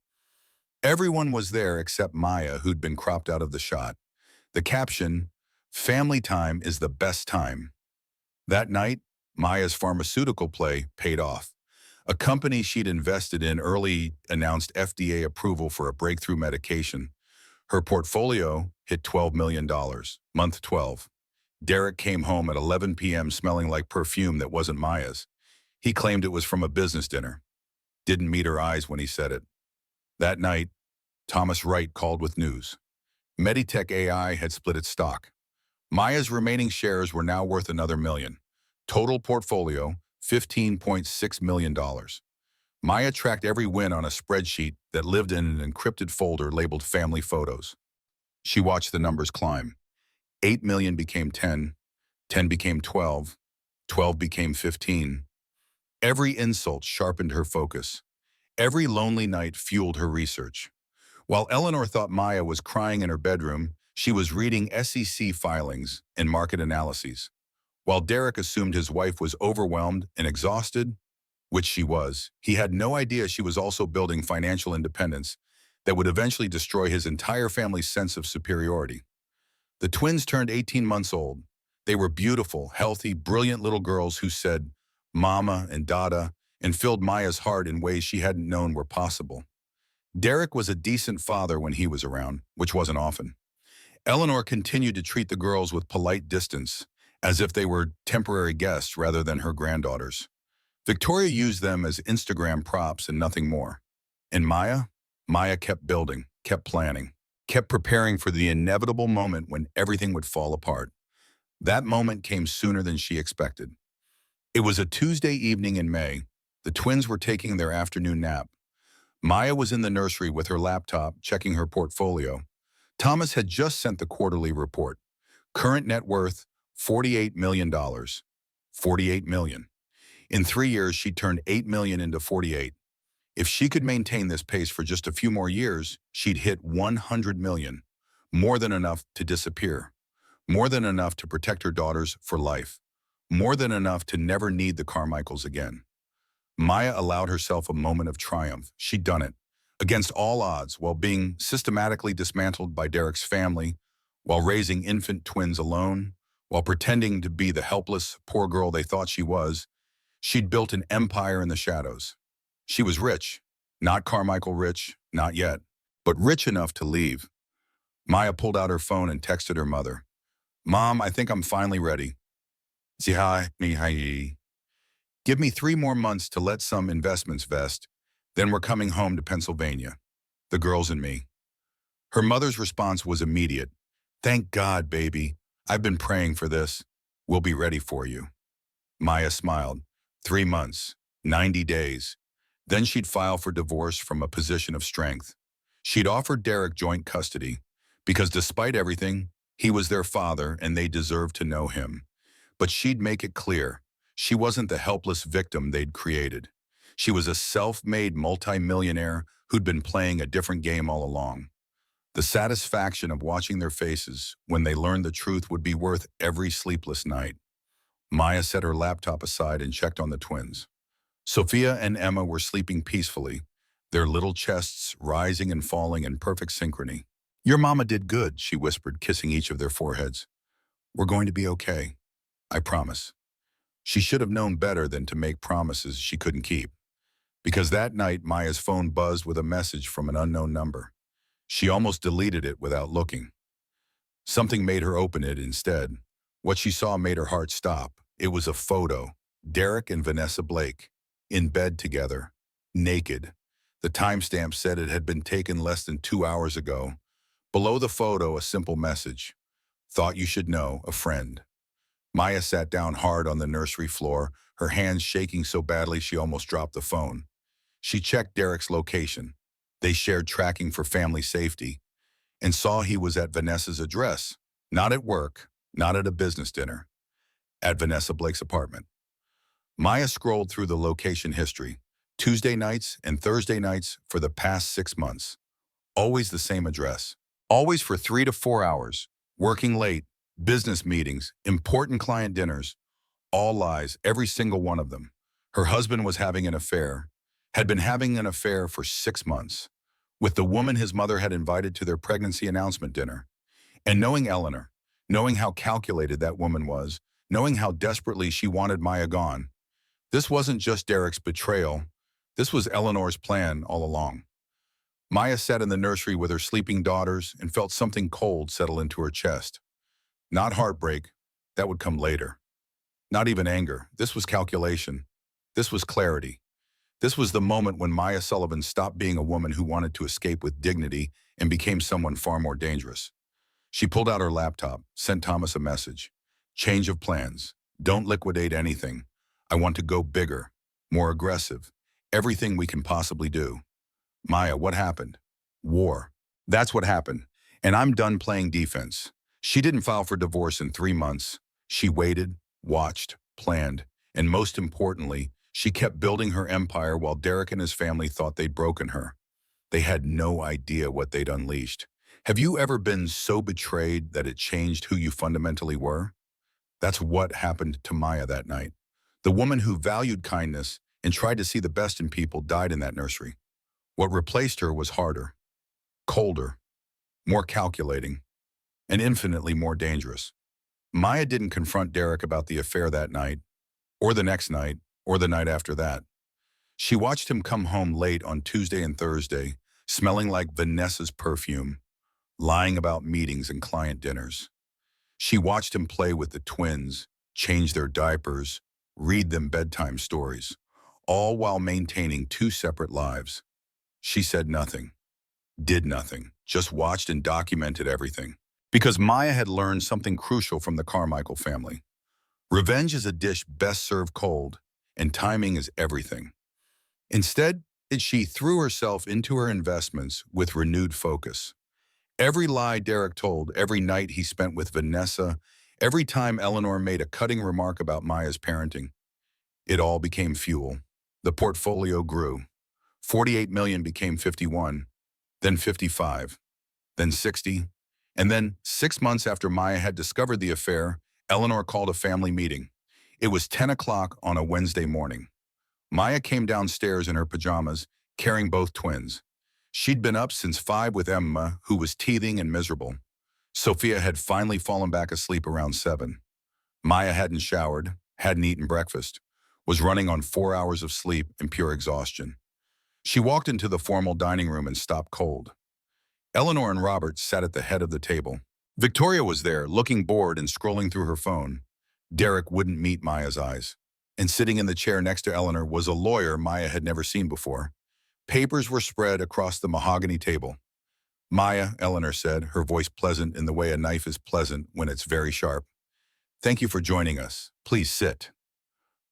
Everyone was there except Maya, who'd been cropped out of the shot. The caption, "Family time is the best time." That night, Maya's pharmaceutical play paid off. A company she'd invested in early announced FDA approval for a breakthrough medication. Her portfolio hit $12 million. Month 12. Derek came home at 11 p.m. smelling like perfume that wasn't Maya's. He claimed it was from a business dinner. Didn't meet her eyes when he said it. That night, Thomas Wright called with news. Meditech AI had split its stock. Maya's remaining shares were now worth another million. Total portfolio, $15.6 million. Maya tracked every win on a spreadsheet that lived in an encrypted folder labeled Family Photos. She watched the numbers climb. 8 million became 10, 10 became 12, 12 became 15. Every insult sharpened her focus. Every lonely night fueled her research. While Eleanor thought Maya was crying in her bedroom, she was reading SEC filings and market analyses. While Derek assumed his wife was overwhelmed and exhausted, which she was, he had no idea she was also building financial independence that would eventually destroy his entire family's sense of superiority. The twins turned 18 months old. They were beautiful, healthy, brilliant little girls who said "Mama" and "Dada" and filled Maya's heart in ways she hadn't known were possible. Derek was a decent father when he was around, which wasn't often. Eleanor continued to treat the girls with polite distance, as if they were temporary guests rather than her granddaughters. Victoria used them as Instagram props and nothing more. And Maya kept building, kept planning, kept preparing for the inevitable moment when everything would fall apart. That moment came sooner than she expected. It was a Tuesday evening in May. The twins were taking their afternoon nap. Maya was in the nursery with her laptop, checking her portfolio. Thomas had just sent the quarterly report. Current net worth, $48 million. $48 million. In 3 years, she turned $8 million into 48. If she could maintain this pace for just a few more years, she'd hit $100 million. More than enough to disappear. More than enough to protect her daughters for life. More than enough to never need the Carmichaels again. Maya allowed herself a moment of triumph. She'd done it, against all odds, while being systematically dismantled by Derek's family, while raising infant twins alone, while pretending to be the helpless, poor girl they thought she was. She'd built an empire in the shadows. She was rich. Not Carmichael rich, not yet, but rich enough to leave. Maya pulled out her phone and texted her mother. "Mom, I think I'm finally ready. Give me 3 more months to let some investments vest, then we're coming home to Pennsylvania. The girls and me." Her mother's response was immediate. "Thank God, baby. I've been praying for this. We'll be ready for you." Maya smiled. 3 months, 90 days. Then she'd file for divorce from a position of strength. She'd offered Derek joint custody, because despite everything, he was their father and they deserved to know him. But she'd make it clear, she wasn't the helpless victim they'd created. She was a self-made multimillionaire who'd been playing a different game all along. The satisfaction of watching their faces when they learned the truth would be worth every sleepless night. Maya set her laptop aside and checked on the twins. Sophia and Emma were sleeping peacefully, their little chests rising and falling in perfect synchrony. "Your mama did good," she whispered, kissing each of their foreheads. "We're going to be okay. I promise." She should have known better than to make promises she couldn't keep. Because that night, Maya's phone buzzed with a message from an unknown number. She almost deleted it without looking. Something made her open it instead. What she saw made her heart stop. It was a photo. Derek and Vanessa Blake, in bed together, naked. The timestamp said it had been taken less than 2 hours ago. Below the photo, a simple message. Thought you should know, a friend. Maya sat down hard on the nursery floor, her hands shaking so badly she almost dropped the phone. She checked Derek's location. They shared tracking for family safety, and saw he was at Vanessa's address, not at work, not at a business dinner, at Vanessa Blake's apartment. Maya scrolled through the location history, Tuesday nights and Thursday nights for the past 6 months. Always the same address. Always for 3 to 4 hours. Working late, business meetings, important client dinners. All lies, every single one of them. Her husband was having an affair, had been having an affair for 6 months, with the woman his mother had invited to their pregnancy announcement dinner. And knowing Eleanor, knowing how calculated that woman was, knowing how desperately she wanted Maya gone, this wasn't just Derek's betrayal, this was Eleanor's plan all along. Maya sat in the nursery with her sleeping daughters and felt something cold settle into her chest. Not heartbreak, that would come later. Not even anger, this was calculation. This was clarity. This was the moment when Maya Sullivan stopped being a woman who wanted to escape with dignity and became someone far more dangerous. She pulled out her laptop, sent Thomas a message. Change of plans. Don't liquidate anything. I want to go bigger, more aggressive. Everything we can possibly do. Maya, what happened? War. That's what happened. And I'm done playing defense. She didn't file for divorce in 3 months. She waited, watched, planned, and most importantly, she kept building her empire while Derek and his family thought they'd broken her. They had no idea what they'd unleashed. Have you ever been so betrayed that it changed who you fundamentally were? That's what happened to Maya that night. The woman who valued kindness and tried to see the best in people died in that nursery. What replaced her was harder, colder, more calculating, and infinitely more dangerous. Maya didn't confront Derek about the affair that night, or the next night, or the night after that. She watched him come home late on Tuesday and Thursday, smelling like Vanessa's perfume, lying about meetings and client dinners. She watched him play with the twins, change their diapers, read them bedtime stories, all while maintaining 2 separate lives. She said nothing, did nothing, just watched and documented everything. Because Maya had learned something crucial from the Carmichael family. Revenge is a dish best served cold, and timing is everything. Instead, she threw herself into her investments with renewed focus. Every lie Derek told, every night he spent with Vanessa, every time Eleanor made a cutting remark about Maya's parenting, it all became fuel. The portfolio grew. 48 million became 51, then 55, then 60, and then 6 months after Maya had discovered the affair, Eleanor called a family meeting. It was 10 o'clock on a Wednesday morning. Maya came downstairs in her pajamas, carrying both twins. She'd been up since 5 with Emma, who was teething and miserable. Sophia had finally fallen back asleep around 7. Maya hadn't showered, hadn't eaten breakfast, was running on 4 hours of sleep and pure exhaustion. She walked into the formal dining room and stopped cold. Eleanor and Robert sat at the head of the table. Victoria was there, looking bored and scrolling through her phone. Derek wouldn't meet Maya's eyes. And sitting in the chair next to Eleanor was a lawyer Maya had never seen before. Papers were spread across the mahogany table. Maya, Eleanor said, her voice pleasant in the way a knife is pleasant when it's very sharp. Thank you for joining us. Please sit.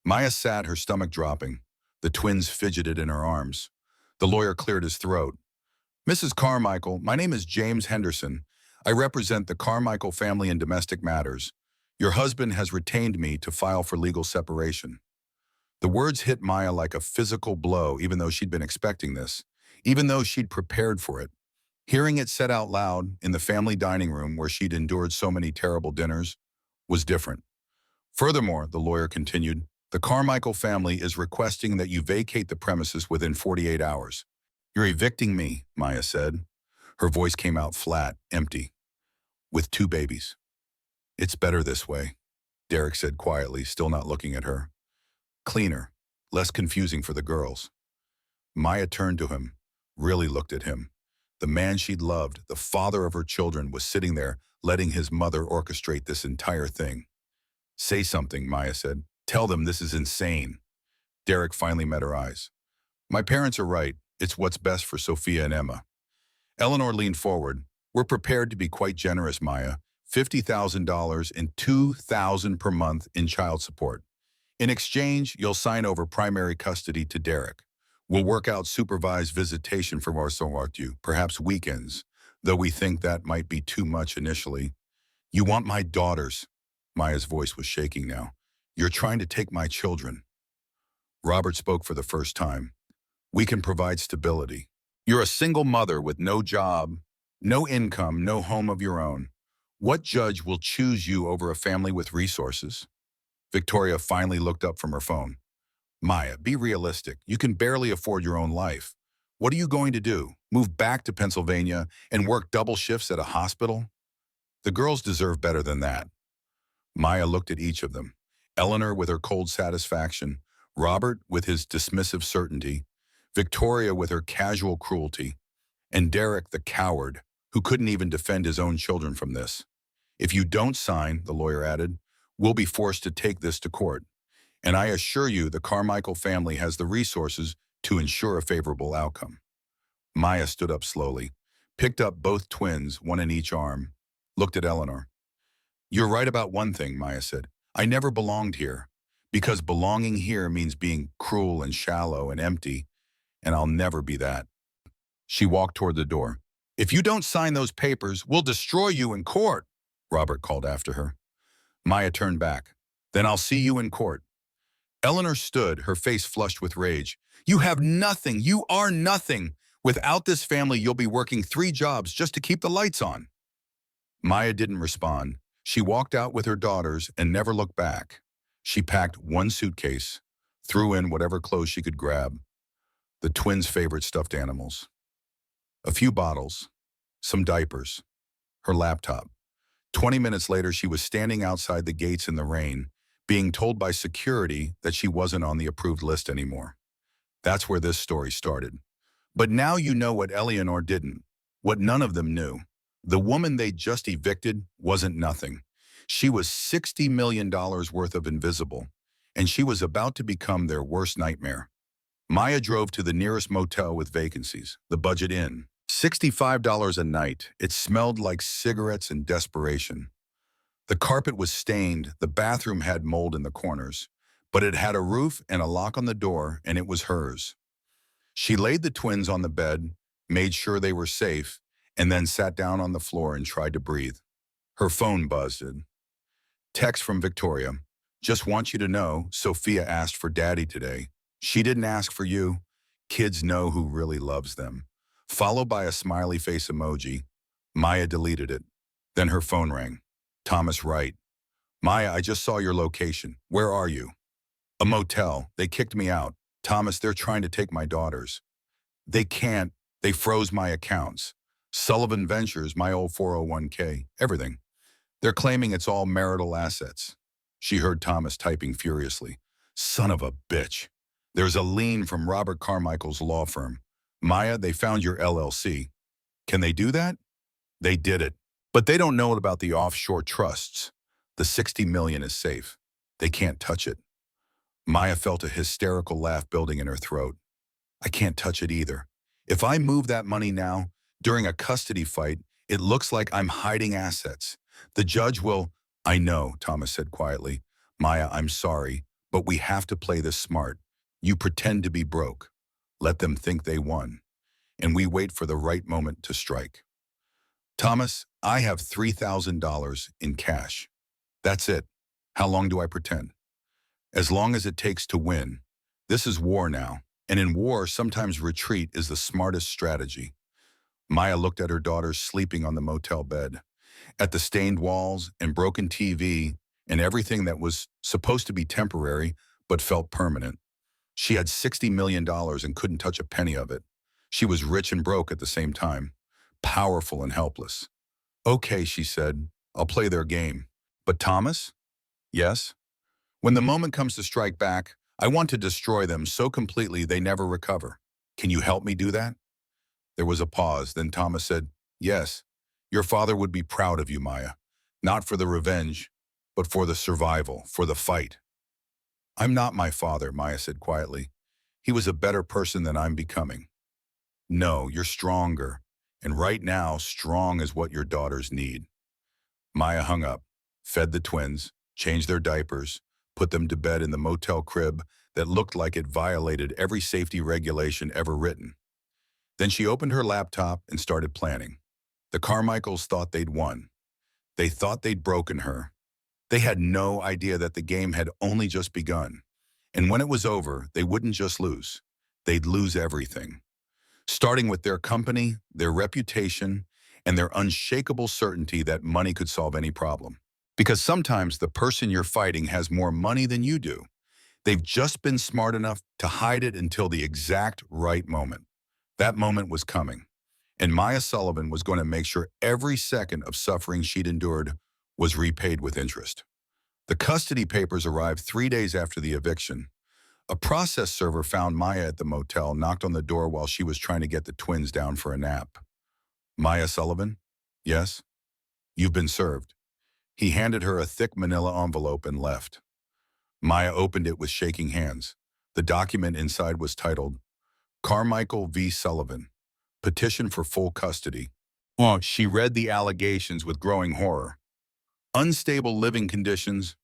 Maya sat, her stomach dropping. The twins fidgeted in her arms. The lawyer cleared his throat. Mrs. Carmichael, my name is James Henderson. I represent the Carmichael family in domestic matters. Your husband has retained me to file for legal separation. The words hit Maya like a physical blow, even though she'd been expecting this, even though she'd prepared for it. Hearing it said out loud in the family dining room where she'd endured so many terrible dinners was different. Furthermore, the lawyer continued, the Carmichael family is requesting that you vacate the premises within 48 hours. You're evicting me, Maya said. Her voice came out flat, empty, with 2 babies. It's better this way, Derek said quietly, still not looking at her. Cleaner, less confusing for the girls. Maya turned to him, really looked at him. The man she'd loved, the father of her children, was sitting there, letting his mother orchestrate this entire thing. Say something, Maya said. Tell them this is insane. Derek finally met her eyes. My parents are right. It's what's best for Sophia and Emma. Eleanor leaned forward. We're prepared to be quite generous, Maya. $50,000 and $2,000 per month in child support. In exchange, you'll sign over primary custody to Derek. We'll work out supervised visitation for Marceau, perhaps weekends, though we think that might be too much initially. You want my daughters. Maya's voice was shaking now. You're trying to take my children. Robert spoke for the first time. We can provide stability. You're a single mother with no job, no income, no home of your own. What judge will choose you over a family with resources? Victoria finally looked up from her phone. Maya, be realistic. You can barely afford your own life. What are you going to do? Move back to Pennsylvania and work double shifts at a hospital? The girls deserve better than that. Maya looked at each of them. Eleanor with her cold satisfaction, Robert with his dismissive certainty, Victoria with her casual cruelty, and Derek the coward who couldn't even defend his own children from this. If you don't sign, the lawyer added, we'll be forced to take this to court. And I assure you the Carmichael family has the resources to ensure a favorable outcome. Maya stood up slowly, picked up both twins, one in each arm, looked at Eleanor. You're right about one thing, Maya said. I never belonged here, because belonging here means being cruel and shallow and empty, and I'll never be that. She walked toward the door. If you don't sign those papers, we'll destroy you in court, Robert called after her. Maya turned back. Then I'll see you in court. Eleanor stood, her face flushed with rage. You have nothing. You are nothing. Without this family, you'll be working 3 jobs just to keep the lights on. Maya didn't respond. She walked out with her daughters and never looked back. She packed one suitcase, threw in whatever clothes she could grab, the twins' favorite stuffed animals, a few bottles, some diapers, her laptop. 20 minutes later, she was standing outside the gates in the rain, being told by security that she wasn't on the approved list anymore. That's where this story started. But now you know what Eleanor didn't, what none of them knew. The woman they just evicted wasn't nothing. She was $60 million worth of invisible, and she was about to become their worst nightmare. Maya drove to the nearest motel with vacancies, the Budget Inn. $65 a night. It smelled like cigarettes and desperation. The carpet was stained, the bathroom had mold in the corners, but it had a roof and a lock on the door, and it was hers. She laid the twins on the bed, made sure they were safe, and then sat down on the floor and tried to breathe. Her phone buzzed. Text from Victoria. Just want you to know, Sophia asked for Daddy today. She didn't ask for you. Kids know who really loves them. Followed by a smiley face emoji. Maya deleted it. Then her phone rang. Thomas Wright. Maya, I just saw your location. Where are you? A motel. They kicked me out. Thomas, they're trying to take my daughters. They can't. They froze my accounts. Sullivan Ventures, my old 401k, everything. They're claiming it's all marital assets. She heard Thomas typing furiously. Son of a bitch. There's a lien from Robert Carmichael's law firm. Maya, they found your LLC. Can they do that? They did it. But they don't know about the offshore trusts. The $60 million is safe. They can't touch it. Maya felt a hysterical laugh building in her throat. I can't touch it either. If I move that money now, during a custody fight, it looks like I'm hiding assets. The judge will... I know, Thomas said quietly. Maya, I'm sorry, but we have to play this smart. You pretend to be broke. Let them think they won. And we wait for the right moment to strike. Thomas, I have $3,000 in cash. That's it. How long do I pretend? As long as it takes to win. This is war now, and in war, sometimes retreat is the smartest strategy. Maya looked at her daughters sleeping on the motel bed, at the stained walls and broken TV and everything that was supposed to be temporary but felt permanent. She had $60 million and couldn't touch a penny of it. She was rich and broke at the same time, powerful and helpless. Okay, she said, I'll play their game. But Thomas? Yes? When the moment comes to strike back, I want to destroy them so completely they never recover. Can you help me do that? There was a pause. Then Thomas said, "Yes, your father would be proud of you, Maya. Not for the revenge, but for the survival, for the fight." "I'm not my father," Maya said quietly. "He was a better person than I'm becoming." "No, you're stronger. And right now, strong is what your daughters need." Maya hung up, fed the twins, changed their diapers, put them to bed in the motel crib that looked like it violated every safety regulation ever written. Then she opened her laptop and started planning. The Carmichaels thought they'd won. They thought they'd broken her. They had no idea that the game had only just begun. And when it was over, they wouldn't just lose. They'd lose everything. Starting with their company, their reputation, and their unshakable certainty that money could solve any problem. Because sometimes the person you're fighting has more money than you do. They've just been smart enough to hide it until the exact right moment. That moment was coming, and Maya Sullivan was going to make sure every second of suffering she'd endured was repaid with interest. The custody papers arrived 3 days after the eviction. A process server found Maya at the motel, knocked on the door while she was trying to get the twins down for a nap. "Maya Sullivan?" "Yes." "You've been served." He handed her a thick manila envelope and left. Maya opened it with shaking hands. The document inside was titled, "Carmichael v. Sullivan, Petition for Full Custody." Oh, she read the allegations with growing horror. Unstable living conditions,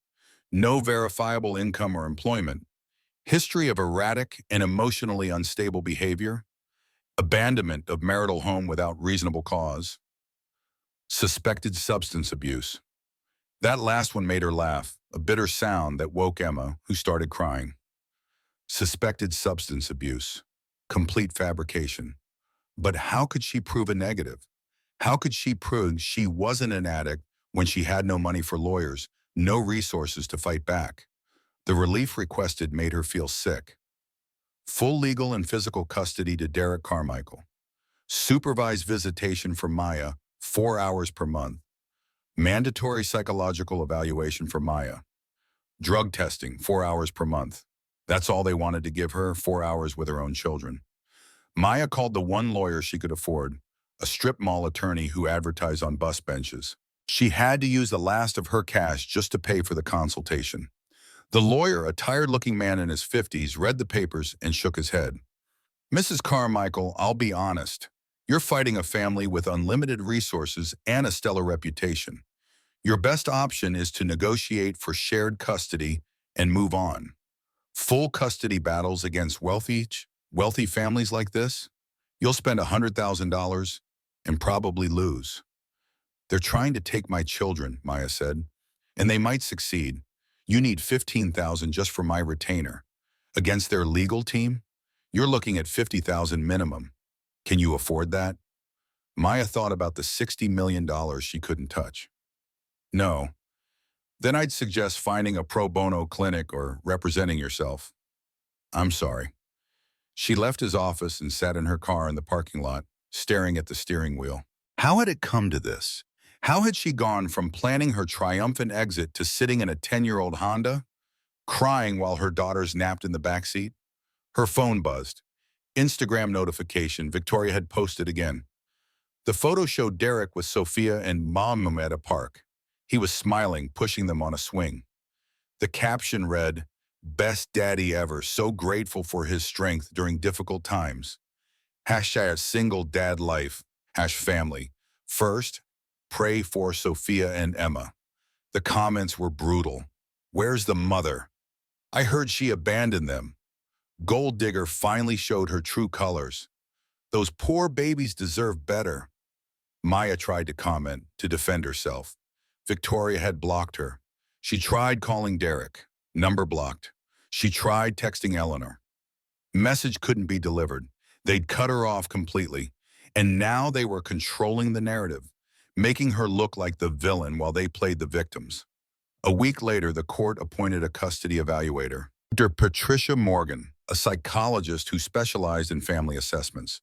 no verifiable income or employment, history of erratic and emotionally unstable behavior, abandonment of marital home without reasonable cause, suspected substance abuse. That last one made her laugh, a bitter sound that woke Emma, who started crying. Suspected substance abuse. Complete fabrication. But how could she prove a negative? How could she prove she wasn't an addict when she had no money for lawyers, no resources to fight back? The relief requested made her feel sick. Full legal and physical custody to Derek Carmichael. Supervised visitation for Maya, 4 hours per month. Mandatory psychological evaluation for Maya. Drug testing, 4 hours per month. That's all they wanted to give her, 4 hours with her own children. Maya called the one lawyer she could afford, a strip mall attorney who advertised on bus benches. She had to use the last of her cash just to pay for the consultation. The lawyer, a tired-looking man in his 50s, read the papers and shook his head. "Mrs. Carmichael, I'll be honest. You're fighting a family with unlimited resources and a stellar reputation. Your best option is to negotiate for shared custody and move on. Full custody battles against wealthy families like this, you'll spend $100,000 and probably lose." "They're trying to take my children," Maya said, "and they might succeed. You need $15,000 just for my retainer. Against their legal team, you're looking at $50,000 minimum. Can you afford that?" Maya thought about the $60 million she couldn't touch. "No. Then I'd suggest finding a pro bono clinic or representing yourself." "I'm sorry." She left his office and sat in her car in the parking lot, staring at the steering wheel. How had it come to this? How had she gone from planning her triumphant exit to sitting in a 10-year-old Honda, crying while her daughters napped in the backseat? Her phone buzzed. Instagram notification, Victoria had posted again. The photo showed Derek with Sophia and Mom at a park. He was smiling, pushing them on a swing. The caption read, "Best daddy ever, so grateful for his strength during difficult times. Hashtag single dad life, hash family. First, pray for Sophia and Emma." The comments were brutal. "Where's the mother? I heard she abandoned them." Gold Digger finally showed her true colors. "Those poor babies deserve better." Maya tried to comment, to defend herself. Victoria had blocked her. She tried calling Derek. Number blocked. She tried texting Eleanor. Message couldn't be delivered. They'd cut her off completely. And now they were controlling the narrative, making her look like the villain while they played the victims. A week later, the court appointed a custody evaluator, Dr. Patricia Morgan, a psychologist who specialized in family assessments.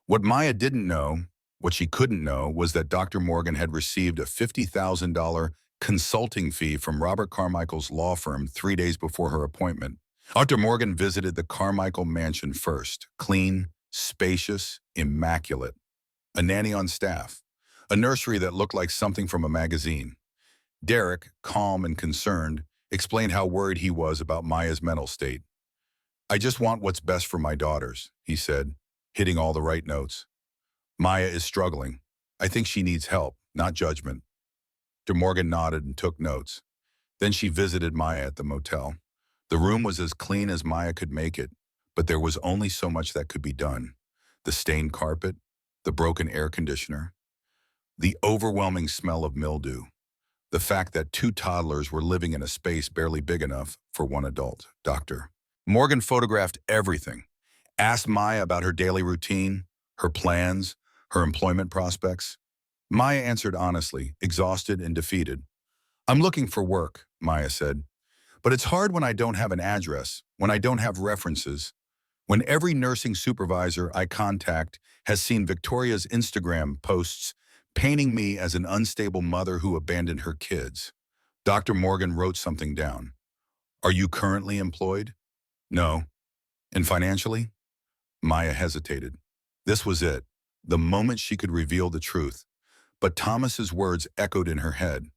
What Maya didn't know, what she couldn't know, was that Dr. Morgan had received a $50,000 consulting fee from Robert Carmichael's law firm 3 days before her appointment. Dr. Morgan visited the Carmichael mansion first, clean, spacious, immaculate. A nanny on staff. A nursery that looked like something from a magazine. Derek, calm and concerned, explained how worried he was about Maya's mental state. "I just want what's best for my daughters," he said, hitting all the right notes. "Maya is struggling. I think she needs help, not judgment." Dr. Morgan nodded and took notes. Then she visited Maya at the motel. The room was as clean as Maya could make it, but there was only so much that could be done. The stained carpet, the broken air conditioner, the overwhelming smell of mildew, the fact that two toddlers were living in a space barely big enough for one adult. Dr. Morgan photographed everything, asked Maya about her daily routine, her plans, her employment prospects. Maya answered honestly, exhausted and defeated. "I'm looking for work," Maya said. "But it's hard when I don't have an address, when I don't have references, when every nursing supervisor I contact has seen Victoria's Instagram posts painting me as an unstable mother who abandoned her kids." Dr. Morgan wrote something down. "Are you currently employed?" "No." "And financially?" Maya hesitated. This was it, the moment she could reveal the truth. But Thomas's words echoed in her head.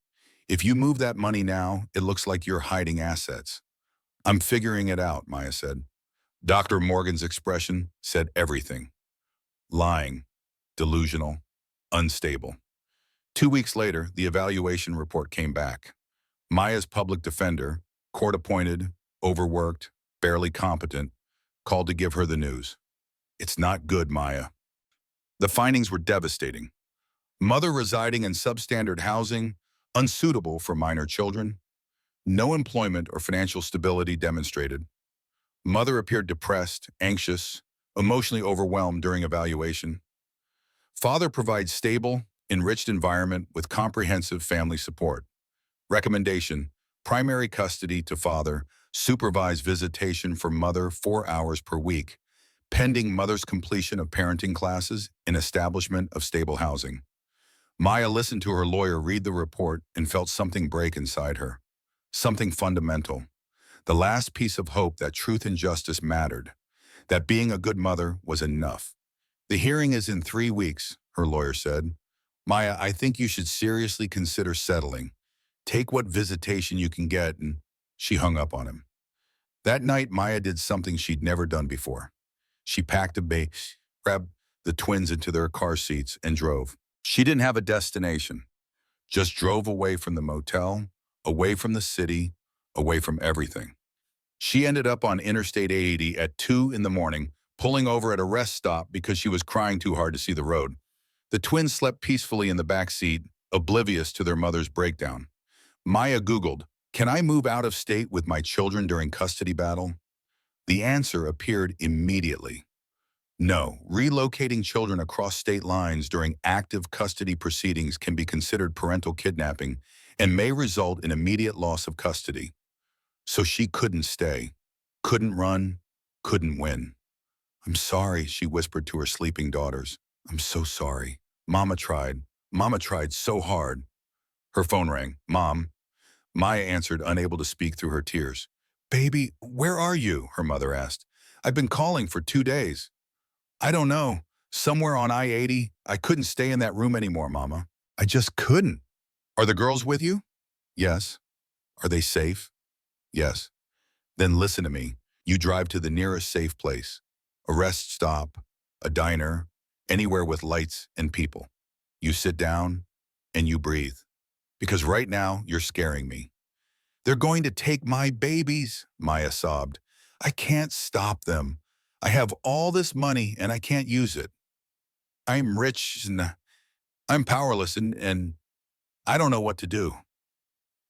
"If you move that money now, it looks like you're hiding assets." "I'm figuring it out," Maya said. Dr. Morgan's expression said everything. Lying, delusional, unstable. 2 weeks later, the evaluation report came back. Maya's public defender, court-appointed, overworked, barely competent, called to give her the news. "It's not good, Maya." The findings were devastating. Mother residing in substandard housing, unsuitable for minor children. No employment or financial stability demonstrated. Mother appeared depressed, anxious, emotionally overwhelmed during evaluation. Father provides stable, enriched environment with comprehensive family support. Recommendation: primary custody to father, supervised visitation for mother 4 hours per week, pending mother's completion of parenting classes and establishment of stable housing. Maya listened to her lawyer read the report and felt something break inside her. Something fundamental. The last piece of hope that truth and justice mattered, that being a good mother was enough. "The hearing is in 3 weeks, her lawyer said. "Maya, I think you should seriously consider settling. Take what visitation you can get," and she hung up on him. That night, Maya did something she'd never done before. She packed a bag, grabbed the twins into their car seats, and drove. She didn't have a destination, just drove away from the motel, away from the city, away from everything. She ended up on Interstate 80 at 2 in the morning, pulling over at a rest stop because she was crying too hard to see the road. The twins slept peacefully in the back seat, oblivious to their mother's breakdown. Maya Googled, "Can I move out of state with my children during custody battle?" The answer appeared immediately. No, relocating children across state lines during active custody proceedings can be considered parental kidnapping and may result in immediate loss of custody. So she couldn't stay, couldn't run, couldn't win. "I'm sorry," she whispered to her sleeping daughters. "I'm so sorry. Mama tried. Mama tried so hard." Her phone rang. "Mom." Maya answered, unable to speak through her tears. "Baby, where are you?" her mother asked. "I've been calling for 2 days." "I don't know. Somewhere on I-80. I couldn't stay in that room anymore, Mama. I just couldn't." "Are the girls with you?" "Yes." "Are they safe?" "Yes." "Then listen to me. You drive to the nearest safe place. A rest stop, a diner, anywhere with lights and people. You sit down and you breathe. Because right now, you're scaring me." "They're going to take my babies," Maya sobbed. "I can't stop them. I have all this money and I can't use it. I'm rich and I'm powerless and I don't know what to do."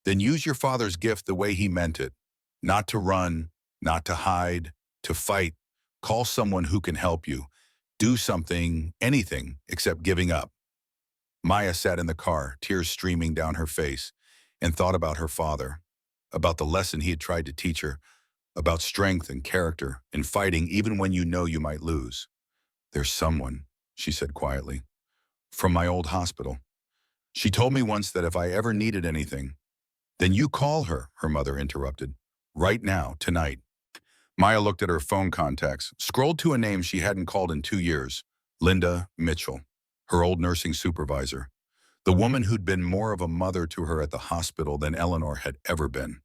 "Then use your father's gift the way he meant it. Not to run, not to hide, to fight. Call someone who can help you. Do something, anything, except giving up." Maya sat in the car, tears streaming down her face, and thought about her father, about the lesson he had tried to teach her, about strength and character and fighting even when you know you might lose. "There's someone," she said quietly, "from my old hospital. She told me once that if I ever needed anything—" "Then you call her," her mother interrupted. "Right now, tonight." Maya looked at her phone contacts, scrolled to a name she hadn't called in 2 years, Linda Mitchell, her old nursing supervisor, the woman who'd been more of a mother to her at the hospital than Eleanor had ever been.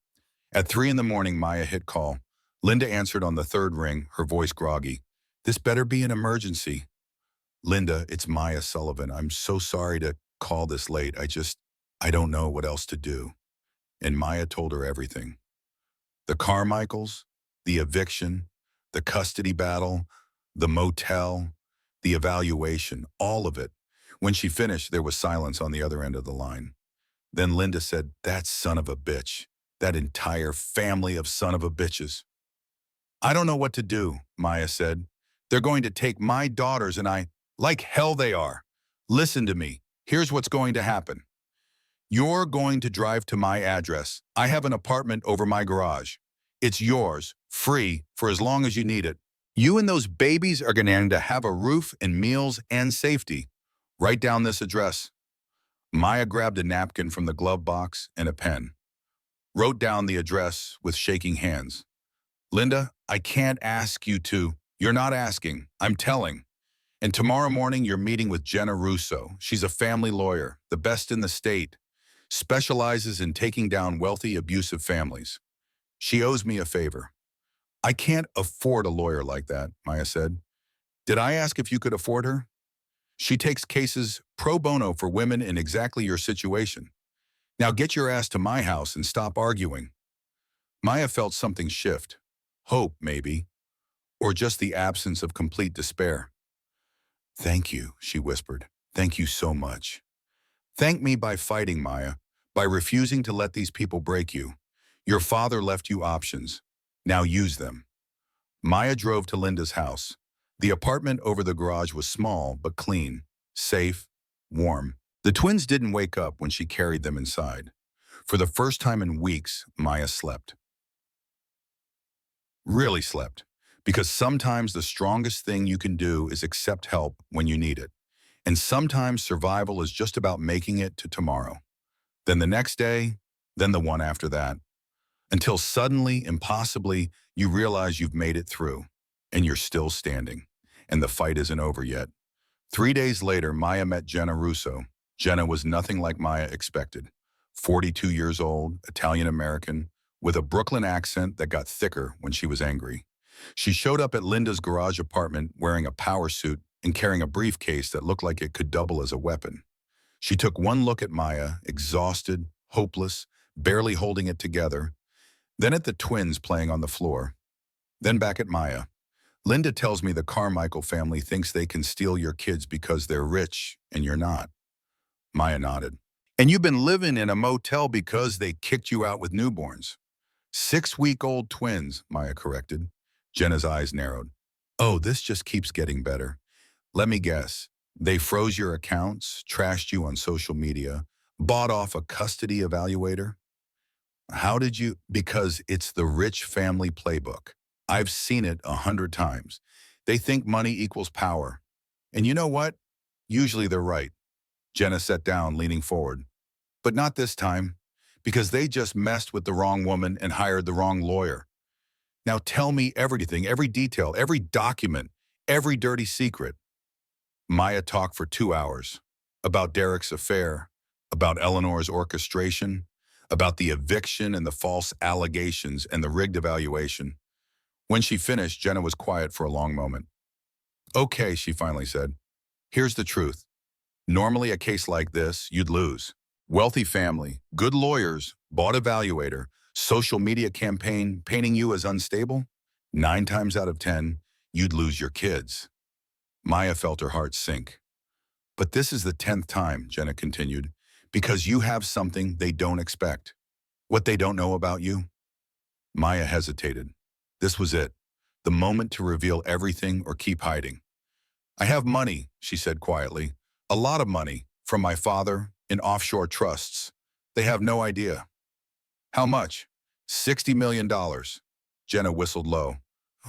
At 3 in the morning, Maya hit call. Linda answered on the third ring, her voice groggy. This better be an emergency. Linda, it's Maya Sullivan. I'm so sorry to call this late. I don't know what else to do. And Maya told her everything. The Carmichaels, the eviction, the custody battle, the motel, the evaluation, all of it. When she finished, there was silence on the other end of the line. Then Linda said, that son of a bitch, that entire family of son of a bitches. I don't know what to do, Maya said. They're going to take my daughters and like hell they are. Listen to me. Here's what's going to happen. You're going to drive to my address. I have an apartment over my garage. It's yours, free, for as long as you need it. You and those babies are going to have a roof and meals and safety. Write down this address. Maya grabbed a napkin from the glove box and a pen. Wrote down the address with shaking hands. Linda, I can't ask you to. You're not asking. I'm telling. And tomorrow morning, you're meeting with Jenna Russo. She's a family lawyer, the best in the state. Specializes in taking down wealthy, abusive families. She owes me a favor. I can't afford a lawyer like that, Maya said. Did I ask if you could afford her? She takes cases pro bono for women in exactly your situation. Now get your ass to my house and stop arguing. Maya felt something shift. Hope, maybe. Or just the absence of complete despair. Thank you, she whispered. Thank you so much. Thank me by fighting, Maya, by refusing to let these people break you. Your father left you options. Now use them. Maya drove to Linda's house. The apartment over the garage was small but clean, safe, warm. The twins didn't wake up when she carried them inside. For the first time in weeks, Maya slept. Really slept. Because sometimes the strongest thing you can do is accept help when you need it. And sometimes survival is just about making it to tomorrow. Then the next day, then the one after that. Until suddenly, impossibly, you realize you've made it through. And you're still standing. And the fight isn't over yet. 3 days later, Maya met Jenna Russo. Jenna was nothing like Maya expected. 42 years old, Italian-American, with a Brooklyn accent that got thicker when she was angry. She showed up at Linda's garage apartment wearing a power suit and carrying a briefcase that looked like it could double as a weapon. She took one look at Maya, exhausted, hopeless, barely holding it together, then at the twins playing on the floor, then back at Maya. Linda tells me the Carmichael family thinks they can steal your kids because they're rich and you're not. Maya nodded. And you've been living in a motel because they kicked you out with newborns. 6-week-old twins, Maya corrected. Jenna's eyes narrowed. Oh, this just keeps getting better. Let me guess. They froze your accounts, trashed you on social media, bought off a custody evaluator? How did you? Because it's the rich family playbook. I've seen it 100 times. They think money equals power. And you know what? Usually they're right. Jenna sat down, leaning forward. But not this time, because they just messed with the wrong woman and hired the wrong lawyer. Now tell me everything, every detail, every document, every dirty secret. Maya talked for 2 hours. About Derek's affair, about Eleanor's orchestration, about the eviction and the false allegations and the rigged evaluation. When she finished, Jenna was quiet for a long moment. Okay, she finally said. Here's the truth. Normally a case like this, you'd lose. Wealthy family, good lawyers, bought evaluator, social media campaign painting you as unstable. 9 times out of 10, you'd lose your kids. Maya felt her heart sink. But this is the 10th time, Jenna continued, because you have something they don't expect. What they don't know about you. Maya hesitated. This was it, the moment to reveal everything or keep hiding. I have money, she said quietly, a lot of money, from my father in offshore trusts. They have no idea. How much? $60 million. Jenna whistled low.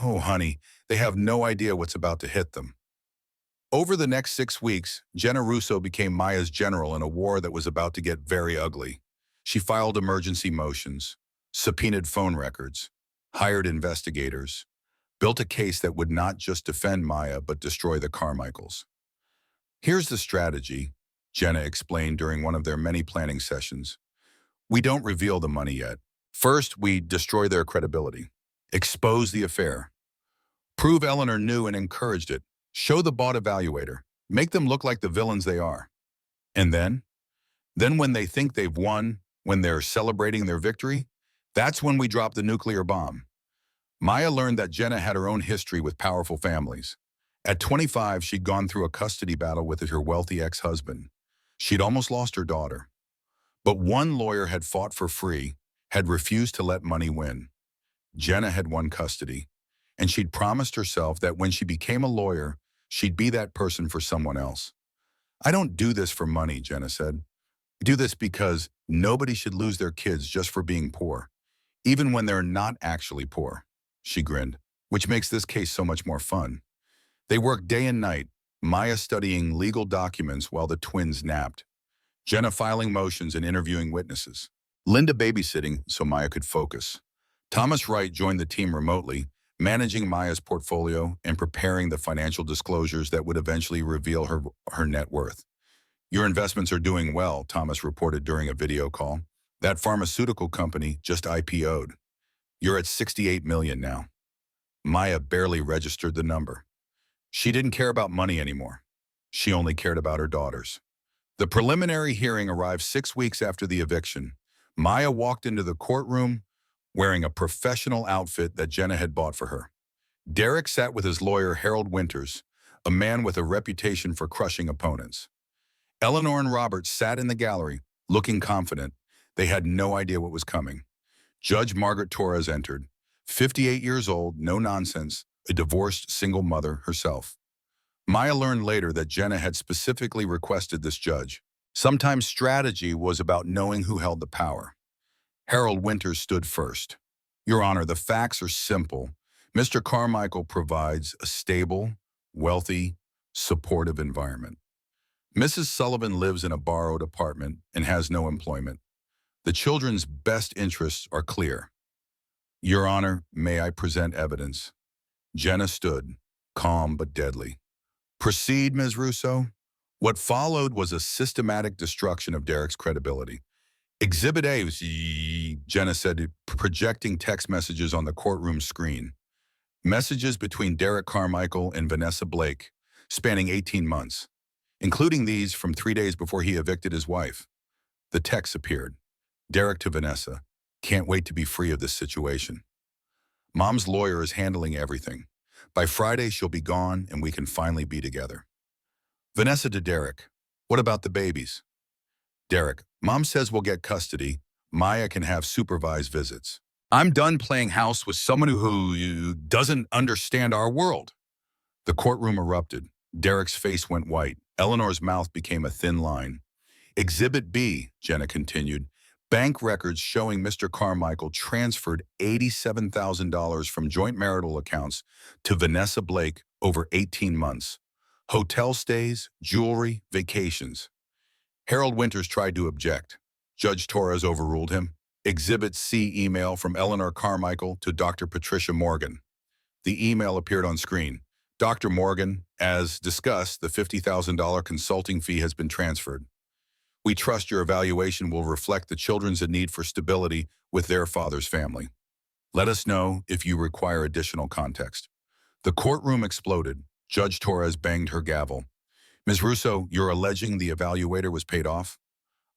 Oh, honey, they have no idea what's about to hit them. Over the next 6 weeks, Jenna Russo became Maya's general in a war that was about to get very ugly. She filed emergency motions, subpoenaed phone records, hired investigators, built a case that would not just defend Maya but destroy the Carmichaels. Here's the strategy, Jenna explained during one of their many planning sessions. We don't reveal the money yet. First, we destroy their credibility, expose the affair, prove Eleanor knew and encouraged it, show the bought evaluator, make them look like the villains they are. And then when they think they've won, when they're celebrating their victory, that's when we drop the nuclear bomb. Maya learned that Jenna had her own history with powerful families. At 25, she'd gone through a custody battle with her wealthy ex-husband. She'd almost lost her daughter. But one lawyer had fought for free, had refused to let money win. Jenna had won custody, and she'd promised herself that when she became a lawyer, she'd be that person for someone else. I don't do this for money, Jenna said. I do this because nobody should lose their kids just for being poor, even when they're not actually poor. She grinned, which makes this case so much more fun. They worked day and night, Maya studying legal documents while the twins napped, Jenna filing motions and interviewing witnesses, Linda babysitting so Maya could focus. Thomas Wright joined the team remotely, managing Maya's portfolio and preparing the financial disclosures that would eventually reveal her net worth. Your investments are doing well, Thomas reported during a video call. That pharmaceutical company just IPO'd. You're at 68 million now. Maya barely registered the number. She didn't care about money anymore. She only cared about her daughters. The preliminary hearing arrived 6 weeks after the eviction. Maya walked into the courtroom wearing a professional outfit that Jenna had bought for her. Derek sat with his lawyer, Harold Winters, a man with a reputation for crushing opponents. Eleanor and Robert sat in the gallery, looking confident. They had no idea what was coming. Judge Margaret Torres entered, 58 years old, no nonsense, a divorced single mother herself. Maya learned later that Jenna had specifically requested this judge. Sometimes strategy was about knowing who held the power. Harold Winters stood first. Your Honor, the facts are simple. Mr. Carmichael provides a stable, wealthy, supportive environment. Mrs. Sullivan lives in a borrowed apartment and has no employment. The children's best interests are clear. Your Honor, may I present evidence? Jenna stood, calm but deadly. Proceed, Ms. Russo. What followed was a systematic destruction of Derek's credibility. Exhibit A, Jenna said, projecting text messages on the courtroom screen. Messages between Derek Carmichael and Vanessa Blake, spanning 18 months, including these from 3 days before he evicted his wife. The text appeared. Derek to Vanessa, can't wait to be free of this situation. Mom's lawyer is handling everything. By Friday, she'll be gone and we can finally be together. Vanessa to Derek, what about the babies? Derek, Mom says we'll get custody. Maya can have supervised visits. I'm done playing house with someone who doesn't understand our world. The courtroom erupted. Derek's face went white. Eleanor's mouth became a thin line. Exhibit B, Jenna continued, bank records showing Mr. Carmichael transferred $87,000 from joint marital accounts to Vanessa Blake over 18 months. Hotel stays, jewelry, vacations. Harold Winters tried to object. Judge Torres overruled him. Exhibit C email from Eleanor Carmichael to Dr. Patricia Morgan. The email appeared on screen. Dr. Morgan, as discussed, the $50,000 consulting fee has been transferred. We trust your evaluation will reflect the children's need for stability with their father's family. Let us know if you require additional context. The courtroom exploded. Judge Torres banged her gavel. Ms. Russo, you're alleging the evaluator was paid off?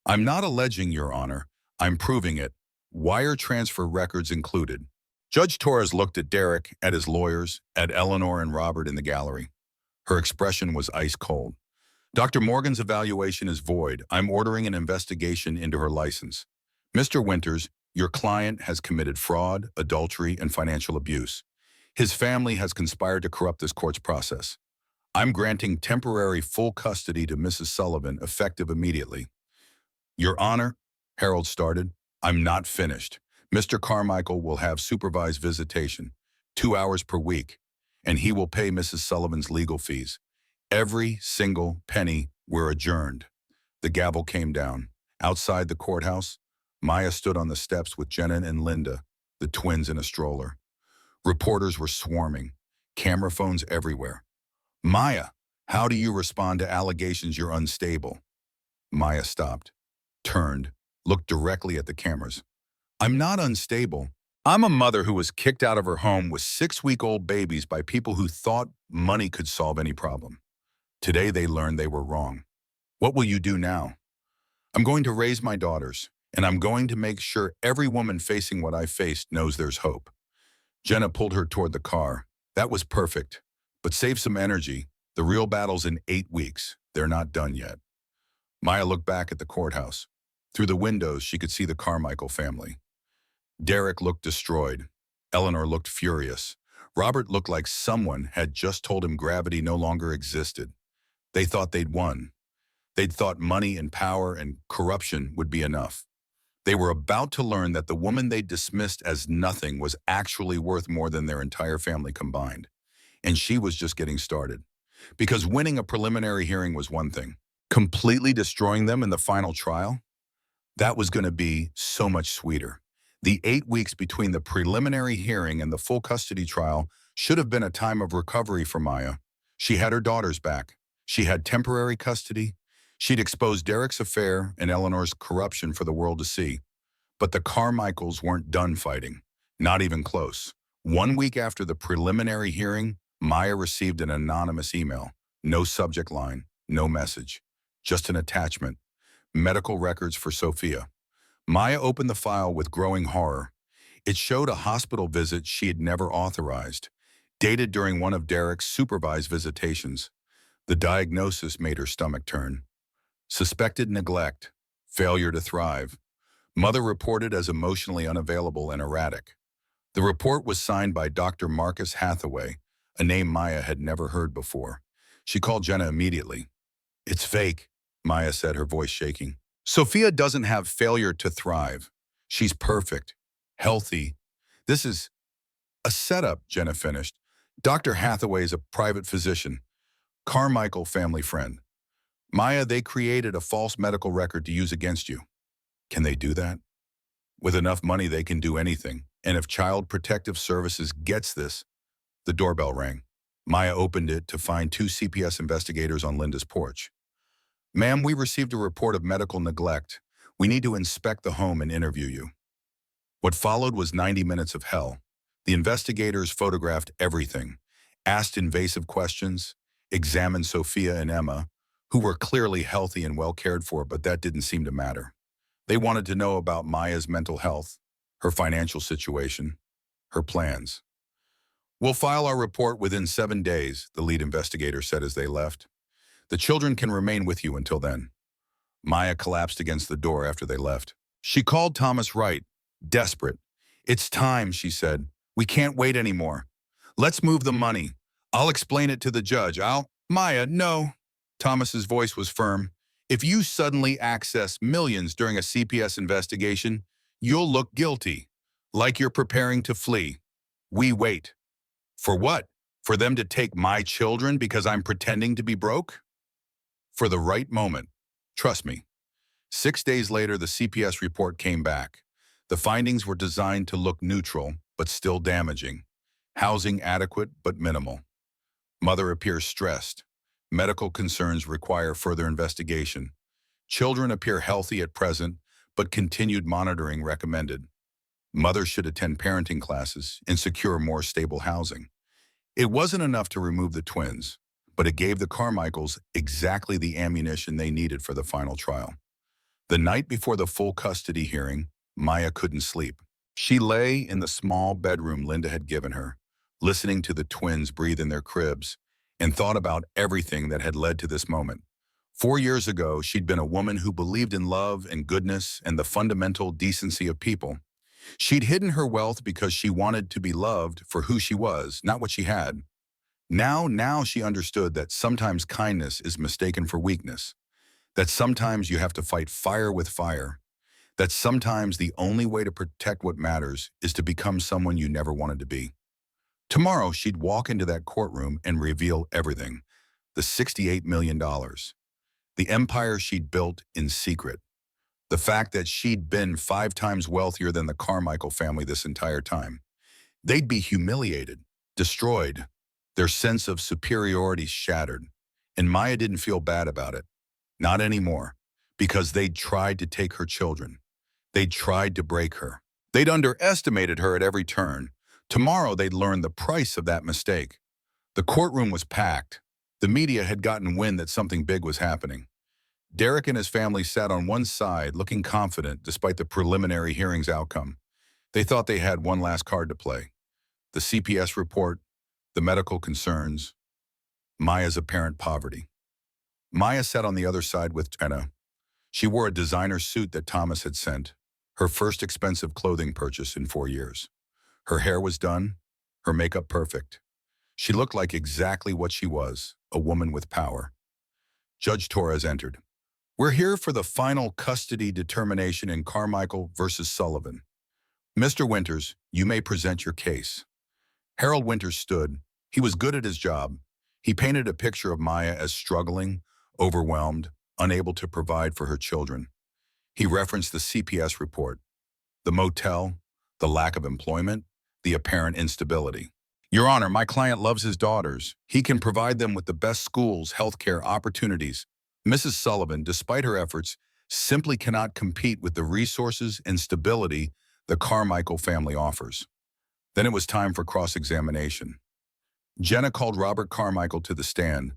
I'm not alleging, Your Honor. I'm proving it. Wire transfer records included. Judge Torres looked at Derek, at his lawyers, at Eleanor and Robert in the gallery. Her expression was ice cold. Dr. Morgan's evaluation is void. I'm ordering an investigation into her license. Mr. Winters, your client has committed fraud, adultery, and financial abuse. His family has conspired to corrupt this court's process. I'm granting temporary full custody to Mrs. Sullivan, effective immediately. Your Honor, Harold started, I'm not finished. Mr. Carmichael will have supervised visitation, 2 hours per week, and he will pay Mrs. Sullivan's legal fees. Every single penny. We're adjourned. The gavel came down. Outside the courthouse, Maya stood on the steps with Jenna and Linda, the twins in a stroller. Reporters were swarming, camera phones everywhere. Maya, how do you respond to allegations you're unstable? Maya stopped, turned, looked directly at the cameras. I'm not unstable. I'm a mother who was kicked out of her home with 6-week-old babies by people who thought money could solve any problem. Today they learned they were wrong. What will you do now? I'm going to raise my daughters, and I'm going to make sure every woman facing what I faced knows there's hope. Jenna pulled her toward the car. That was perfect. But save some energy. The real battle's in 8 weeks. They're not done yet. Maya looked back at the courthouse. Through the windows, she could see the Carmichael family. Derek looked destroyed. Eleanor looked furious. Robert looked like someone had just told him gravity no longer existed. They thought they'd won. They'd thought money and power and corruption would be enough. They were about to learn that the woman they dismissed as nothing was actually worth more than their entire family combined. And she was just getting started. Because winning a preliminary hearing was one thing. Completely destroying them in the final trial? That was going to be so much sweeter. The 8 weeks between the preliminary hearing and the full custody trial should have been a time of recovery for Maya. She had her daughters back. She had temporary custody. She'd exposed Derek's affair and Eleanor's corruption for the world to see. But the Carmichaels weren't done fighting. Not even close. 1 week after the preliminary hearing, Maya received an anonymous email. No subject line, no message. Just an attachment. Medical records for Sophia. Maya opened the file with growing horror. It showed a hospital visit she had never authorized, dated during one of Derek's supervised visitations. The diagnosis made her stomach turn. Suspected neglect, failure to thrive. Mother reported as emotionally unavailable and erratic. The report was signed by Dr. Marcus Hathaway, a name Maya had never heard before. She called Jenna immediately. It's fake, Maya said, her voice shaking. Sophia doesn't have failure to thrive. She's perfect, healthy. This is a setup, Jenna finished. Dr. Hathaway is a private physician, Carmichael family friend. Maya, they created a false medical record to use against you. Can they do that? With enough money, they can do anything. And if Child Protective Services gets this, the doorbell rang. Maya opened it to find 2 CPS investigators on Linda's porch. Ma'am, we received a report of medical neglect. We need to inspect the home and interview you. What followed was 90 minutes of hell. The investigators photographed everything, asked invasive questions, examined Sophia and Emma, who were clearly healthy and well cared for, but that didn't seem to matter. They wanted to know about Maya's mental health, her financial situation, her plans. We'll file our report within 7 days, the lead investigator said as they left. The children can remain with you until then. Maya collapsed against the door after they left. She called Thomas Wright, desperate. It's time, she said. We can't wait anymore. Let's move the money. I'll explain it to the judge. Maya, no. Thomas's voice was firm. If you suddenly access millions during a CPS investigation, you'll look guilty, like you're preparing to flee. We wait. For what? For them to take my children because I'm pretending to be broke? For the right moment. Trust me. 6 days later, the CPS report came back. The findings were designed to look neutral, but still damaging. Housing adequate, but minimal. Mother appears stressed. Medical concerns require further investigation. Children appear healthy at present, but continued monitoring recommended. Mother should attend parenting classes and secure more stable housing. It wasn't enough to remove the twins, but it gave the Carmichaels exactly the ammunition they needed for the final trial. The night before the full custody hearing, Maya couldn't sleep. She lay in the small bedroom Linda had given her, listening to the twins breathe in their cribs, and thought about everything that had led to this moment. 4 years ago, she'd been a woman who believed in love and goodness and the fundamental decency of people. She'd hidden her wealth because she wanted to be loved for who she was, not what she had. Now she understood that sometimes kindness is mistaken for weakness, that sometimes you have to fight fire with fire, that sometimes the only way to protect what matters is to become someone you never wanted to be. Tomorrow, she'd walk into that courtroom and reveal everything. The $68 million. The empire she'd built in secret. The fact that she'd been 5 times wealthier than the Carmichael family this entire time. They'd be humiliated, destroyed, their sense of superiority shattered. And Maya didn't feel bad about it. Not anymore. Because they'd tried to take her children. They'd tried to break her. They'd underestimated her at every turn. Tomorrow they'd learn the price of that mistake. The courtroom was packed. The media had gotten wind that something big was happening. Derek and his family sat on one side, looking confident despite the preliminary hearing's outcome. They thought they had one last card to play. The CPS report, the medical concerns, Maya's apparent poverty. Maya sat on the other side with Jenna. She wore a designer suit that Thomas had sent, her first expensive clothing purchase in 4 years. Her hair was done, her makeup perfect. She looked like exactly what she was, a woman with power. Judge Torres entered. We're here for the final custody determination in Carmichael versus Sullivan. Mr. Winters, you may present your case. Harold Winters stood. He was good at his job. He painted a picture of Maya as struggling, overwhelmed, unable to provide for her children. He referenced the CPS report, the motel, the lack of employment, the apparent instability. Your Honor, my client loves his daughters. He can provide them with the best schools, healthcare opportunities. Mrs. Sullivan, despite her efforts, simply cannot compete with the resources and stability the Carmichael family offers. Then it was time for cross-examination. Jenna called Robert Carmichael to the stand.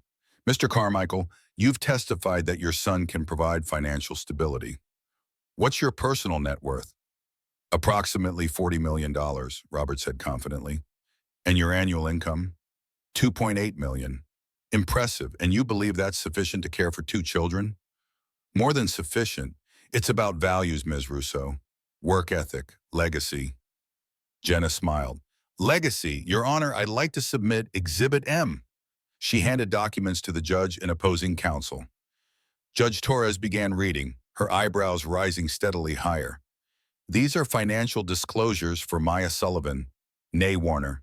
Mr. Carmichael, you've testified that your son can provide financial stability. What's your personal net worth? Approximately $40 million, Robert said confidently. And your annual income? $2.8 million. Impressive, and you believe that's sufficient to care for 2 children? More than sufficient. It's about values, Ms. Russo. Work ethic, legacy. Jenna smiled. Legacy, Your Honor, I'd like to submit Exhibit M. She handed documents to the judge and opposing counsel. Judge Torres began reading, her eyebrows rising steadily higher. These are financial disclosures for Maya Sullivan, née Warner,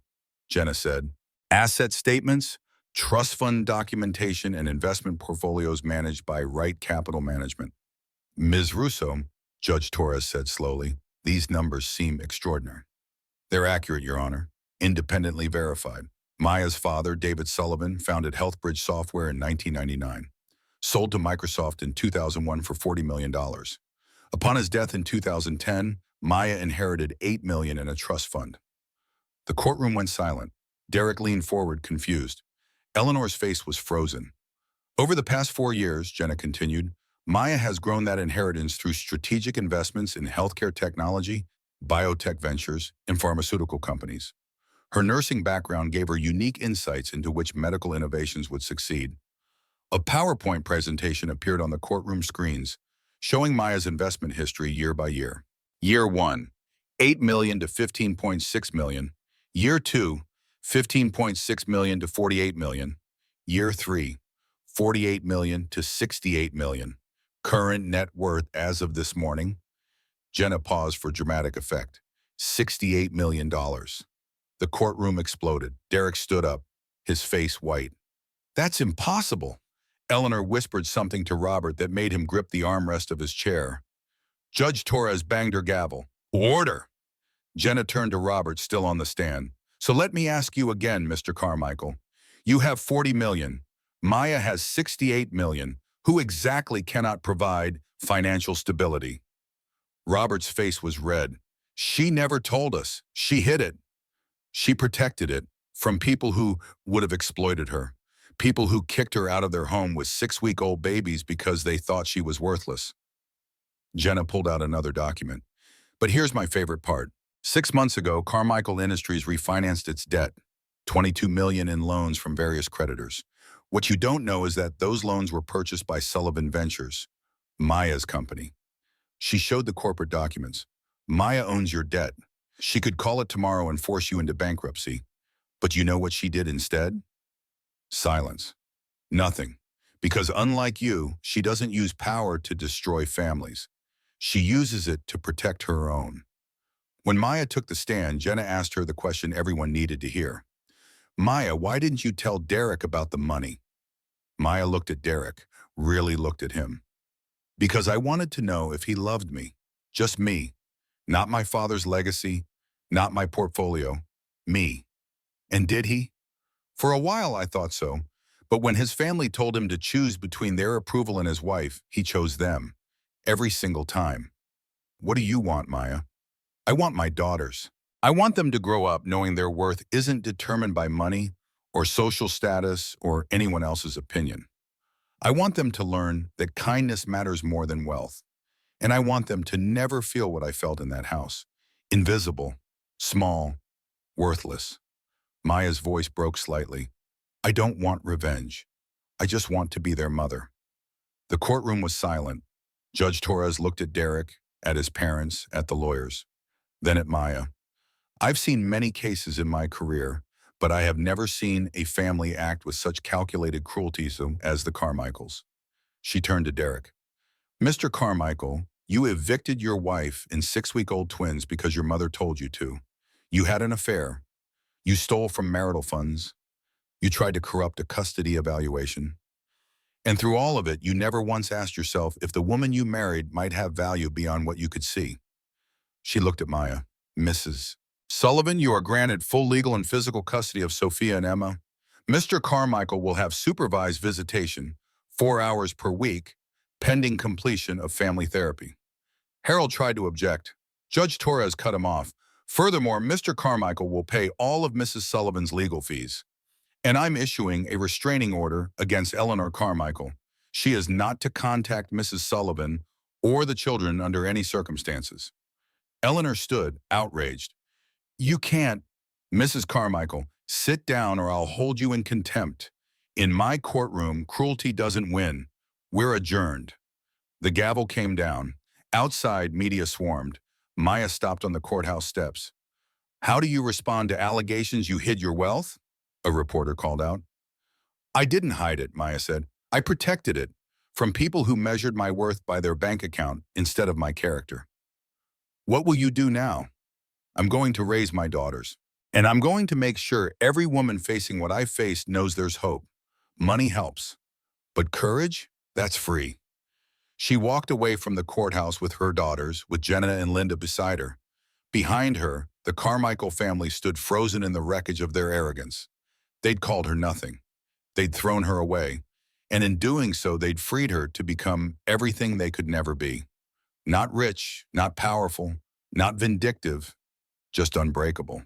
Jenna said. Asset statements, trust fund documentation, and investment portfolios managed by Wright Capital Management. Ms. Russo, Judge Torres said slowly, these numbers seem extraordinary. They're accurate, Your Honor, independently verified. Maya's father, David Sullivan, founded HealthBridge Software in 1999, sold to Microsoft in 2001 for $40 million. Upon his death in 2010, Maya inherited $8 million in a trust fund. The courtroom went silent. Derek leaned forward, confused. Eleanor's face was frozen. Over the past 4 years, Jenna continued, Maya has grown that inheritance through strategic investments in healthcare technology, biotech ventures, and pharmaceutical companies. Her nursing background gave her unique insights into which medical innovations would succeed. A PowerPoint presentation appeared on the courtroom screens, showing Maya's investment history year by year. Year 1, $8 million to $15.6 million. Year 2, $15.6 million to $48 million. Year 3, $48 million to $68 million. Current net worth as of this morning. Jenna paused for dramatic effect. $68 million. The courtroom exploded. Derek stood up, his face white. That's impossible. Eleanor whispered something to Robert that made him grip the armrest of his chair. Judge Torres banged her gavel. Order! Jenna turned to Robert, still on the stand. So let me ask you again, Mr. Carmichael. You have $40 million. Maya has $68 million. Who exactly cannot provide financial stability? Robert's face was red. She never told us. She hid it. She protected it from people who would have exploited her, people who kicked her out of their home with 6-week-old babies because they thought she was worthless. Jenna pulled out another document. But here's my favorite part. 6 months ago, Carmichael Industries refinanced its debt, $22 million in loans from various creditors. What you don't know is that those loans were purchased by Sullivan Ventures, Maya's company. She showed the corporate documents. Maya owns your debt. She could call it tomorrow and force you into bankruptcy. But you know what she did instead? Silence. Nothing. Because unlike you, she doesn't use power to destroy families. She uses it to protect her own. When Maya took the stand, Jenna asked her the question everyone needed to hear. Maya, why didn't you tell Derek about the money? Maya looked at Derek, really looked at him. Because I wanted to know if he loved me. Just me. Not my father's legacy, not my portfolio, Me. And did he? For a while I thought so, but when his family told him to choose between their approval and his wife, he chose them. Every single time. What do you want, Maya? I want my daughters. I want them to grow up knowing their worth isn't determined by money or social status or anyone else's opinion. I want them to learn that kindness matters more than wealth. And I want them to never feel what I felt in that house. Invisible, small, worthless. Maya's voice broke slightly. I don't want revenge. I just want to be their mother. The courtroom was silent. Judge Torres looked at Derek, at his parents, at the lawyers, then at Maya. I've seen many cases in my career, but I have never seen a family act with such calculated cruelty as the Carmichaels. She turned to Derek. Mr. Carmichael, you evicted your wife and 6-week-old twins because your mother told you to. You had an affair. You stole from marital funds. You tried to corrupt a custody evaluation. And through all of it, you never once asked yourself if the woman you married might have value beyond what you could see. She looked at Maya. Mrs. Sullivan, you are granted full legal and physical custody of Sophia and Emma. Mr. Carmichael will have supervised visitation, 4 hours per week, pending completion of family therapy. Harold tried to object. Judge Torres cut him off. Furthermore, Mr. Carmichael will pay all of Mrs. Sullivan's legal fees. And I'm issuing a restraining order against Eleanor Carmichael. She is not to contact Mrs. Sullivan or the children under any circumstances. Eleanor stood, outraged. You can't. Mrs. Carmichael, sit down or I'll hold you in contempt. In my courtroom, cruelty doesn't win. We're adjourned. The gavel came down. Outside, media swarmed. Maya stopped on the courthouse steps. How do you respond to allegations you hid your wealth? A reporter called out. I didn't hide it, Maya said. I protected it from people who measured my worth by their bank account instead of my character. What will you do now? I'm going to raise my daughters. And I'm going to make sure every woman facing what I faced knows there's hope. Money helps. But courage? That's free. She walked away from the courthouse with her daughters, with Jenna and Linda beside her. Behind her, the Carmichael family stood frozen in the wreckage of their arrogance. They'd called her nothing. They'd thrown her away. And in doing so, they'd freed her to become everything they could never be. Not rich, not powerful, not vindictive, just unbreakable.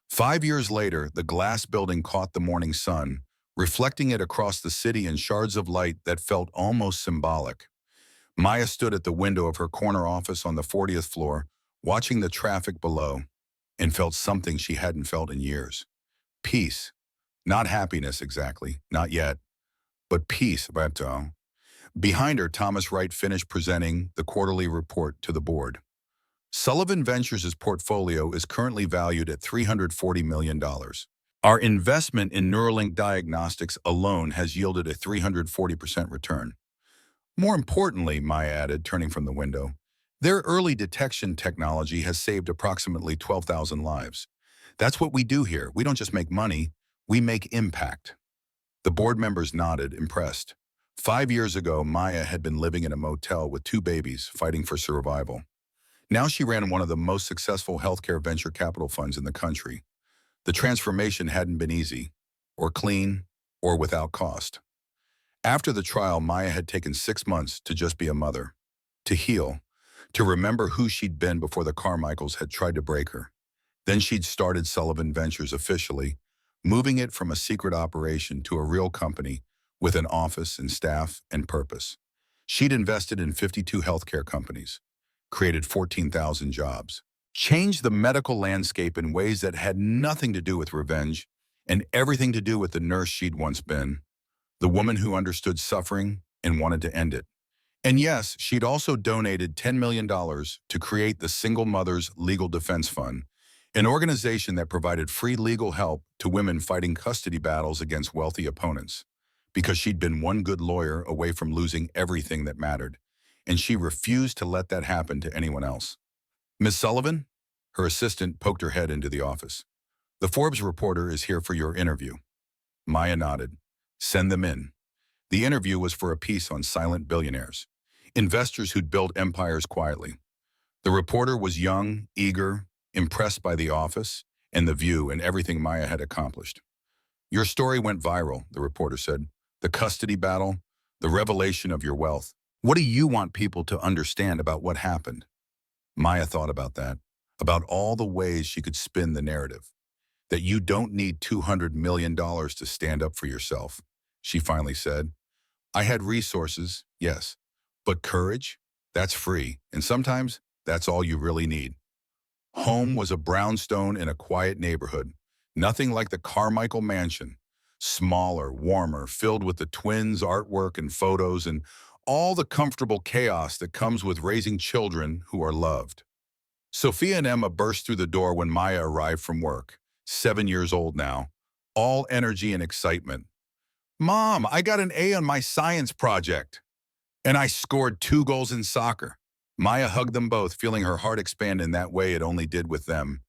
5 years later, the glass building caught the morning sun, reflecting it across the city in shards of light that felt almost symbolic. Maya stood at the window of her corner office on the 40th floor, watching the traffic below, and felt something she hadn't felt in years. Peace. Not happiness exactly, not yet, but peace. Behind her, Thomas Wright finished presenting the quarterly report to the board. Sullivan Ventures' portfolio is currently valued at $340 million. Our investment in Neuralink Diagnostics alone has yielded a 340% return. More importantly, Maya added, turning from the window, their early detection technology has saved approximately 12,000 lives. That's what we do here. We don't just make money, we make impact. The board members nodded, impressed. 5 years ago, Maya had been living in a motel with 2 babies, fighting for survival. Now she ran one of the most successful healthcare venture capital funds in the country. The transformation hadn't been easy, or clean, or without cost. After the trial, Maya had taken 6 months to just be a mother, to heal, to remember who she'd been before the Carmichaels had tried to break her. Then she'd started Sullivan Ventures officially, moving it from a secret operation to a real company with an office and staff and purpose. She'd invested in 52 healthcare companies, created 14,000 jobs, changed the medical landscape in ways that had nothing to do with revenge and everything to do with the nurse she'd once been, the woman who understood suffering and wanted to end it. And yes, she'd also donated $10 million to create the Single Mothers Legal Defense Fund, an organization that provided free legal help to women fighting custody battles against wealthy opponents, because she'd been one good lawyer away from losing everything that mattered, and she refused to let that happen to anyone else. Ms. Sullivan? Her assistant poked her head into the office. The Forbes reporter is here for your interview. Maya nodded. Send them in. The interview was for a piece on silent billionaires, investors who'd built empires quietly. The reporter was young, eager, impressed by the office, and the view and everything Maya had accomplished. Your story went viral, the reporter said. The custody battle, the revelation of your wealth. What do you want people to understand about what happened? Maya thought about that, about all the ways she could spin the narrative. That you don't need $200 million to stand up for yourself, she finally said. I had resources, yes, but courage? That's free, and sometimes that's all you really need. Home was a brownstone in a quiet neighborhood, nothing like the Carmichael Mansion. Smaller, warmer, filled with the twins' artwork and photos and all the comfortable chaos that comes with raising children who are loved. Sophia and Emma burst through the door when Maya arrived from work, 7 years old now, all energy and excitement. Mom, I got an A on my science project. And I scored 2 goals in soccer. Maya hugged them both, feeling her heart expand in that way it only did with them.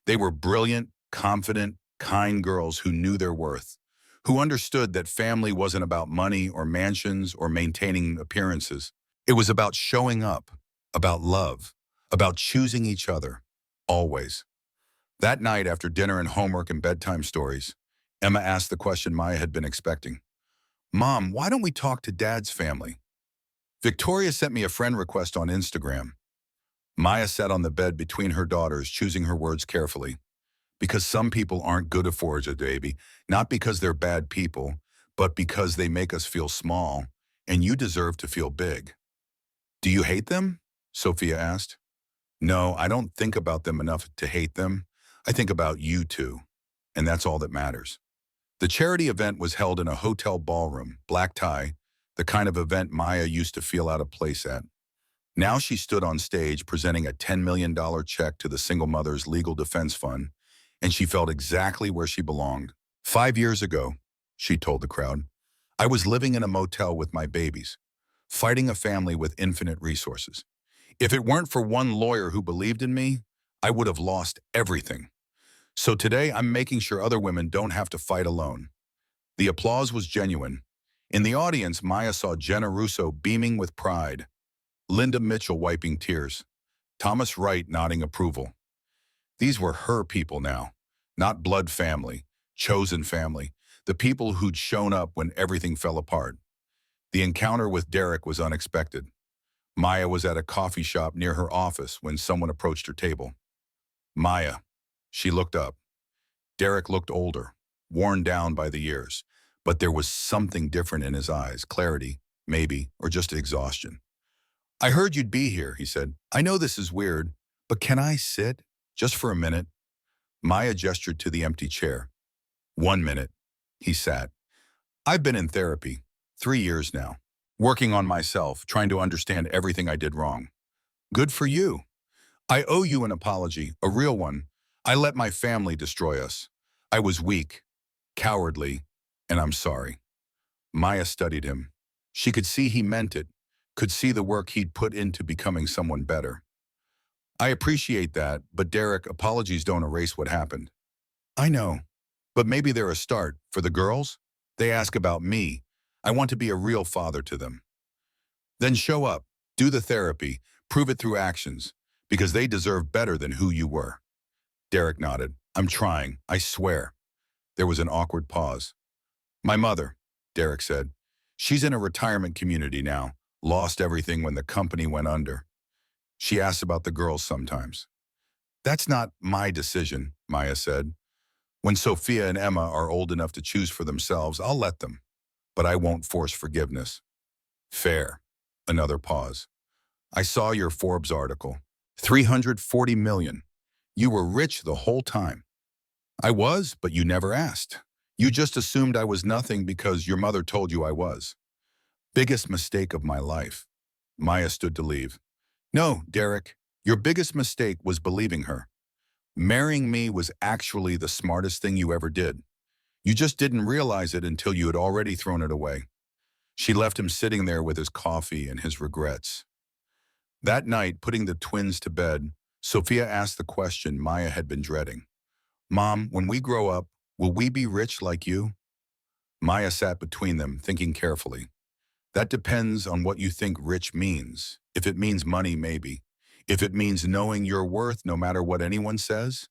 They were brilliant, confident, kind girls who knew their worth, who understood that family wasn't about money or mansions or maintaining appearances. It was about showing up, about love, about choosing each other, always. That night, after dinner and homework and bedtime stories, Emma asked the question Maya had been expecting. Mom, why don't we talk to Dad's family? Victoria sent me a friend request on Instagram. Maya sat on the bed between her daughters, choosing her words carefully. Because some people aren't good for a baby, not because they're bad people, but because they make us feel small, and you deserve to feel big. Do you hate them? Sophia asked. No, I don't think about them enough to hate them. I think about you two, and that's all that matters. The charity event was held in a hotel ballroom, black tie, the kind of event Maya used to feel out of place at. Now she stood on stage presenting a $10 million check to the Single Mothers Legal Defense Fund, and she felt exactly where she belonged. 5 years ago, she told the crowd, I was living in a motel with my babies, fighting a family with infinite resources. If it weren't for one lawyer who believed in me, I would have lost everything. So today I'm making sure other women don't have to fight alone. The applause was genuine. In the audience, Maya saw Jenna Russo beaming with pride, Linda Mitchell wiping tears, Thomas Wright nodding approval. These were her people now, not blood family, chosen family, the people who'd shown up when everything fell apart. The encounter with Derek was unexpected. Maya was at a coffee shop near her office when someone approached her table. Maya. She looked up. Derek looked older, worn down by the years, but there was something different in his eyes, clarity, maybe, or just exhaustion. I heard you'd be here, he said. I know this is weird, but can I sit? Just for a minute. Maya gestured to the empty chair. 1 minute. He sat. I've been in therapy, 3 years now, working on myself, trying to understand everything I did wrong. Good for you. I owe you an apology, a real one. I let my family destroy us. I was weak, cowardly, and I'm sorry. Maya studied him. She could see he meant it, could see the work he'd put into becoming someone better. I appreciate that, but Derek, apologies don't erase what happened. I know, but maybe they're a start. For the girls, they ask about me. I want to be a real father to them. Then show up, do the therapy, prove it through actions, because they deserve better than who you were. Derek nodded. I'm trying, I swear. There was an awkward pause. My mother, Derek said. She's in a retirement community now, lost everything when the company went under. She asks about the girls sometimes. That's not my decision, Maya said. When Sophia and Emma are old enough to choose for themselves, I'll let them. But I won't force forgiveness. Fair. Another pause. I saw your Forbes article. 340 million. You were rich the whole time. I was, but you never asked. You just assumed I was nothing because your mother told you I was. Biggest mistake of my life. Maya stood to leave. No, Derek, your biggest mistake was believing her. Marrying me was actually the smartest thing you ever did. You just didn't realize it until you had already thrown it away. She left him sitting there with his coffee and his regrets. That night, putting the twins to bed, Sophia asked the question Maya had been dreading. Mom, when we grow up, will we be rich like you? Maya sat between them, thinking carefully. That depends on what you think rich means. If it means money, maybe. If it means knowing your worth no matter what anyone says,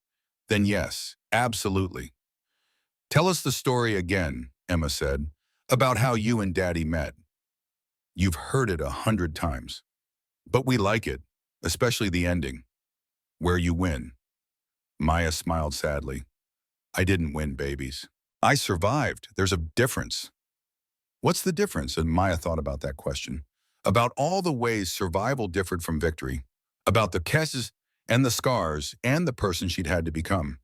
Then yes, absolutely. Tell us the story again, Emma said, about how you and Daddy met. You've heard it 100 times. But we like it, especially the ending, where you win. Maya smiled sadly. I didn't win, babies. I survived. There's a difference. What's the difference? And Maya thought about that question. About all the ways survival differed from victory. About the kisses and the scars and the person she'd had to become.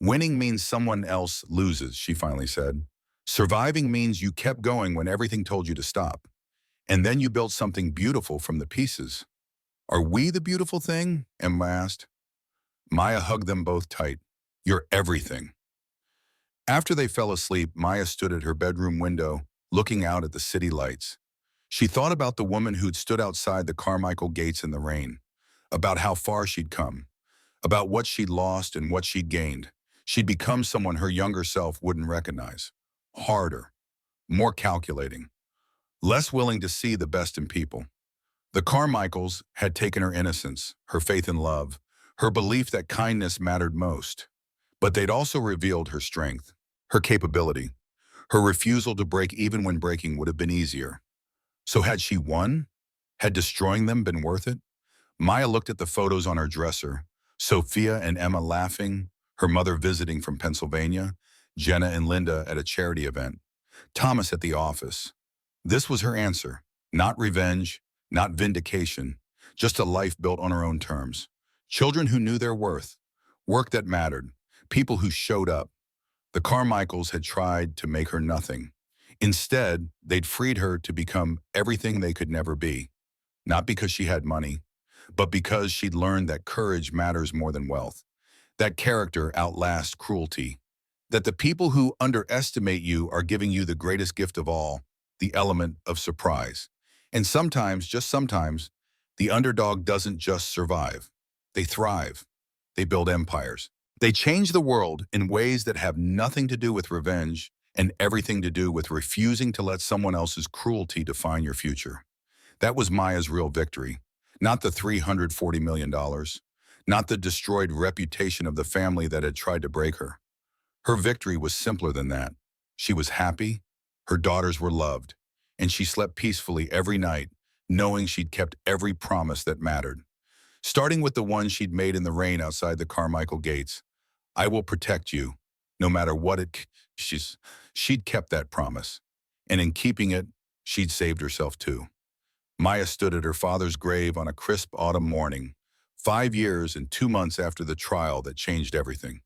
Winning means someone else loses, she finally said. Surviving means you kept going when everything told you to stop. And then you built something beautiful from the pieces. Are we the beautiful thing? Emma asked. Maya hugged them both tight. You're everything. After they fell asleep, Maya stood at her bedroom window, looking out at the city lights. She thought about the woman who'd stood outside the Carmichael gates in the rain, about how far she'd come, about what she'd lost and what she'd gained. She'd become someone her younger self wouldn't recognize. Harder, more calculating, less willing to see the best in people. The Carmichaels had taken her innocence, her faith in love, her belief that kindness mattered most. But they'd also revealed her strength, her capability, her refusal to break even when breaking would have been easier. So had she won? Had destroying them been worth it? Maya looked at the photos on her dresser, Sophia and Emma laughing, her mother visiting from Pennsylvania, Jenna and Linda at a charity event, Thomas at the office. This was her answer. Not revenge, not vindication, just a life built on her own terms. Children who knew their worth, work that mattered, people who showed up. The Carmichaels had tried to make her nothing. Instead, they'd freed her to become everything they could never be. Not because she had money, but because she'd learned that courage matters more than wealth, that character outlasts cruelty, that the people who underestimate you are giving you the greatest gift of all, the element of surprise. And sometimes, just sometimes, the underdog doesn't just survive. They thrive. They build empires. They change the world in ways that have nothing to do with revenge and everything to do with refusing to let someone else's cruelty define your future. That was Maya's real victory, not the $340 million, not the destroyed reputation of the family that had tried to break her. Her victory was simpler than that. She was happy, her daughters were loved, and she slept peacefully every night, knowing she'd kept every promise that mattered. Starting with the one she'd made in the rain outside the Carmichael gates. I will protect you, no matter what she'd kept that promise. And in keeping it, she'd saved herself too. Maya stood at her father's grave on a crisp autumn morning, 5 years and 2 months after the trial that changed everything.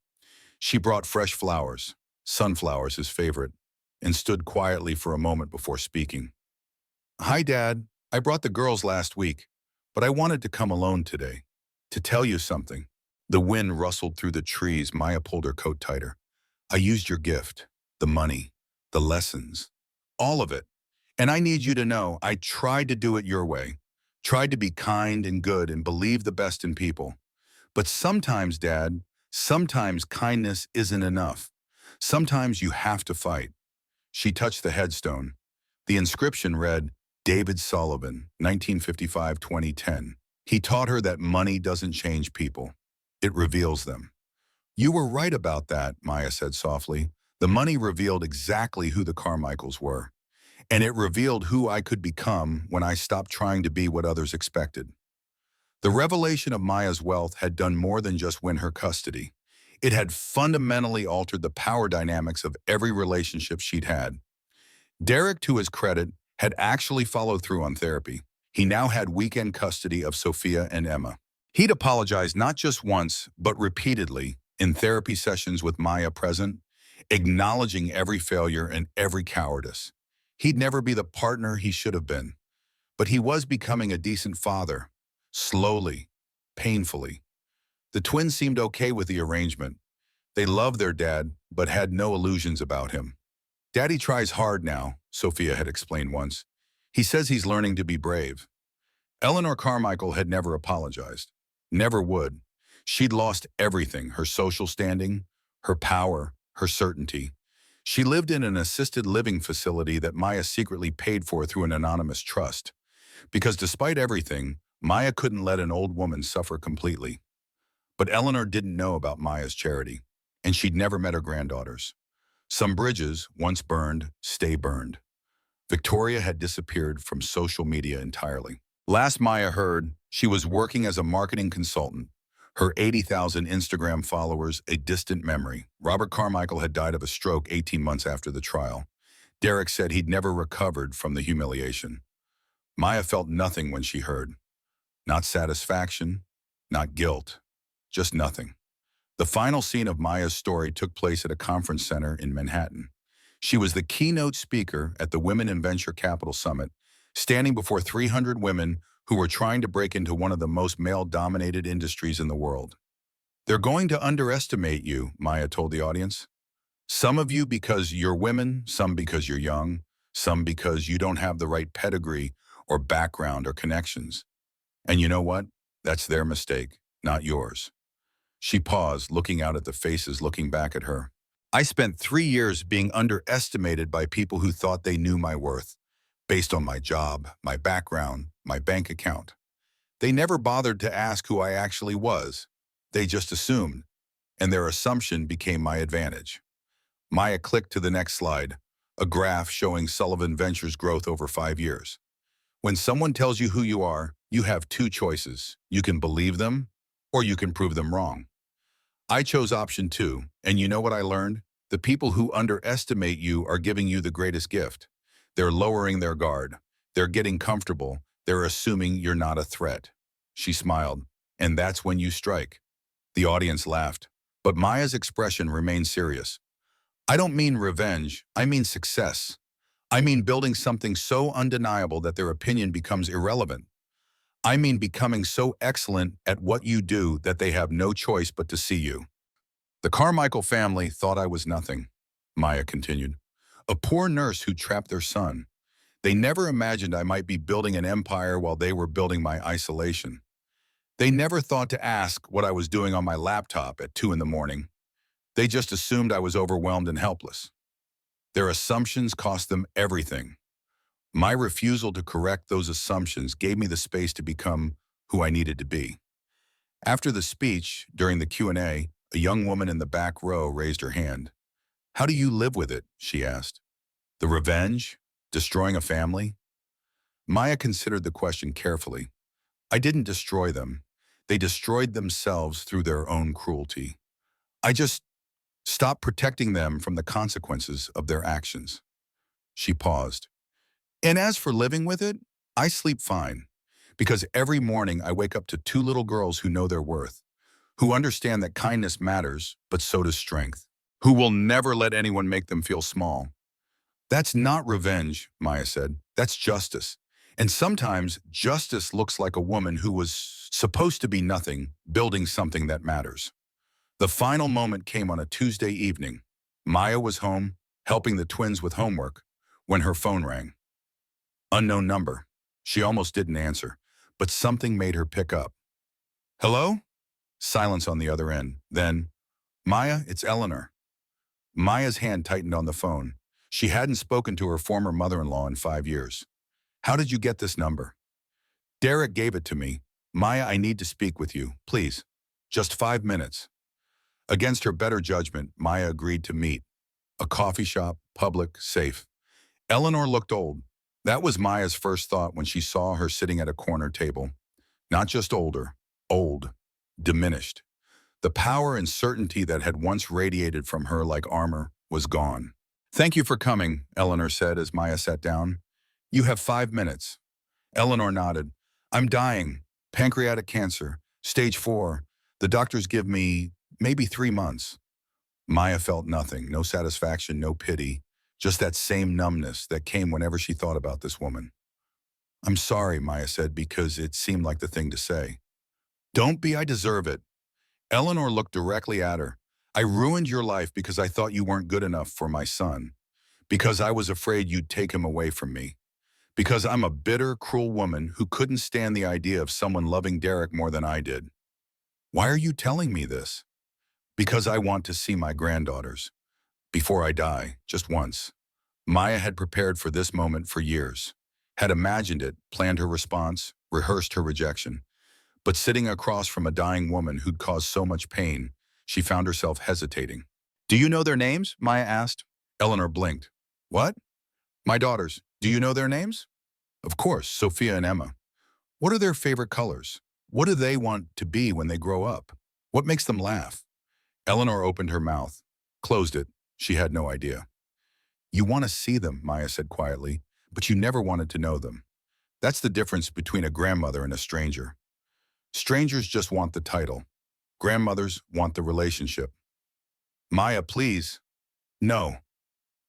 She brought fresh flowers, sunflowers his favorite, and stood quietly for a moment before speaking. Hi, Dad. I brought the girls last week, but I wanted to come alone today, to tell you something. The wind rustled through the trees. Maya pulled her coat tighter. I used your gift, the money, the lessons, all of it. And I need you to know I tried to do it your way, tried to be kind and good and believe the best in people. But sometimes, Dad, sometimes kindness isn't enough. Sometimes you have to fight. She touched the headstone. The inscription read, David Sullivan, 1955-2010. He taught her that money doesn't change people. It reveals them. You were right about that, Maya said softly. The money revealed exactly who the Carmichaels were. And it revealed who I could become when I stopped trying to be what others expected. The revelation of Maya's wealth had done more than just win her custody. It had fundamentally altered the power dynamics of every relationship she'd had. Derek, to his credit, had actually followed through on therapy. He now had weekend custody of Sophia and Emma. He'd apologized not just once, but repeatedly in therapy sessions with Maya present, acknowledging every failure and every cowardice. He'd never be the partner he should have been, but he was becoming a decent father, slowly, painfully. The twins seemed okay with the arrangement. They loved their dad, but had no illusions about him. Daddy tries hard now, Sophia had explained once. He says he's learning to be brave. Eleanor Carmichael had never apologized. Never would. She'd lost everything, her social standing, her power, her certainty. She lived in an assisted living facility that Maya secretly paid for through an anonymous trust. Because despite everything, Maya couldn't let an old woman suffer completely. But Eleanor didn't know about Maya's charity, and she'd never met her granddaughters. Some bridges, once burned, stay burned. Victoria had disappeared from social media entirely. Last Maya heard, she was working as a marketing consultant. Her 80,000 Instagram followers a distant memory. Robert Carmichael had died of a stroke 18 months after the trial. Derek said he'd never recovered from the humiliation. Maya felt nothing when she heard. Not satisfaction, not guilt, just nothing. The final scene of Maya's story took place at a conference center in Manhattan. She was the keynote speaker at the Women in Venture Capital Summit, standing before 300 women who were trying to break into one of the most male-dominated industries in the world. They're going to underestimate you, Maya told the audience. Some of you because you're women, some because you're young, some because you don't have the right pedigree or background or connections. And you know what? That's their mistake, not yours. She paused, looking out at the faces looking back at her. I spent 3 years being underestimated by people who thought they knew my worth, based on my job, my background, my bank account. They never bothered to ask who I actually was. They just assumed, and their assumption became my advantage. Maya clicked to the next slide, a graph showing Sullivan Ventures' growth over 5 years. When someone tells you who you are, you have two choices. You can believe them, or you can prove them wrong. I chose option 2, and you know what I learned? The people who underestimate you are giving you the greatest gift. They're lowering their guard. They're getting comfortable. They're assuming you're not a threat. She smiled, and that's when you strike. The audience laughed, but Maya's expression remained serious. I don't mean revenge, I mean success. I mean building something so undeniable that their opinion becomes irrelevant. I mean becoming so excellent at what you do that they have no choice but to see you. The Carmichael family thought I was nothing, Maya continued. A poor nurse who trapped their son. They never imagined I might be building an empire while they were building my isolation. They never thought to ask what I was doing on my laptop at 2 in the morning. They just assumed I was overwhelmed and helpless. Their assumptions cost them everything. My refusal to correct those assumptions gave me the space to become who I needed to be. After the speech, during the Q&A, a young woman in the back row raised her hand. How do you live with it? She asked. The revenge? Destroying a family? Maya considered the question carefully. I didn't destroy them. They destroyed themselves through their own cruelty. I just stopped protecting them from the consequences of their actions. She paused. And as for living with it, I sleep fine. Because every morning I wake up to 2 little girls who know their worth, who understand that kindness matters, but so does strength, who will never let anyone make them feel small. That's not revenge, Maya said. That's justice. And sometimes justice looks like a woman who was supposed to be nothing, building something that matters. The final moment came on a Tuesday evening. Maya was home, helping the twins with homework, when her phone rang. Unknown number. She almost didn't answer, but something made her pick up. Hello? Silence on the other end. Then, Maya, it's Eleanor. Maya's hand tightened on the phone. She hadn't spoken to her former mother-in-law in 5 years. How did you get this number? Derek gave it to me. Maya, I need to speak with you, please. Just 5 minutes. Against her better judgment, Maya agreed to meet. A coffee shop, public, safe. Eleanor looked old. That was Maya's first thought when she saw her sitting at a corner table. Not just older, old, diminished. The power and certainty that had once radiated from her like armor was gone. Thank you for coming, Eleanor said as Maya sat down. You have 5 minutes. Eleanor nodded. I'm dying. Pancreatic cancer. Stage 4. The doctors give me maybe 3 months. Maya felt nothing, no satisfaction, no pity, just that same numbness that came whenever she thought about this woman. I'm sorry, Maya said, because it seemed like the thing to say. Don't be, I deserve it. Eleanor looked directly at her. I ruined your life because I thought you weren't good enough for my son. Because I was afraid you'd take him away from me. Because I'm a bitter, cruel woman who couldn't stand the idea of someone loving Derek more than I did. Why are you telling me this? Because I want to see my granddaughters. Before I die, just once. Maya had prepared for this moment for years. Had imagined it, planned her response, rehearsed her rejection. But sitting across from a dying woman who'd caused so much pain, she found herself hesitating. "Do you know their names?" Maya asked. Eleanor blinked. "What? My daughters. Do you know their names?" "Of course, Sophia and Emma." "What are their favorite colors? What do they want to be when they grow up? What makes them laugh?" Eleanor opened her mouth, closed it. She had no idea. "You want to see them," Maya said quietly, "but you never wanted to know them. That's the difference between a grandmother and a stranger. Strangers just want the title. Grandmothers want the relationship." "Maya, please." "No."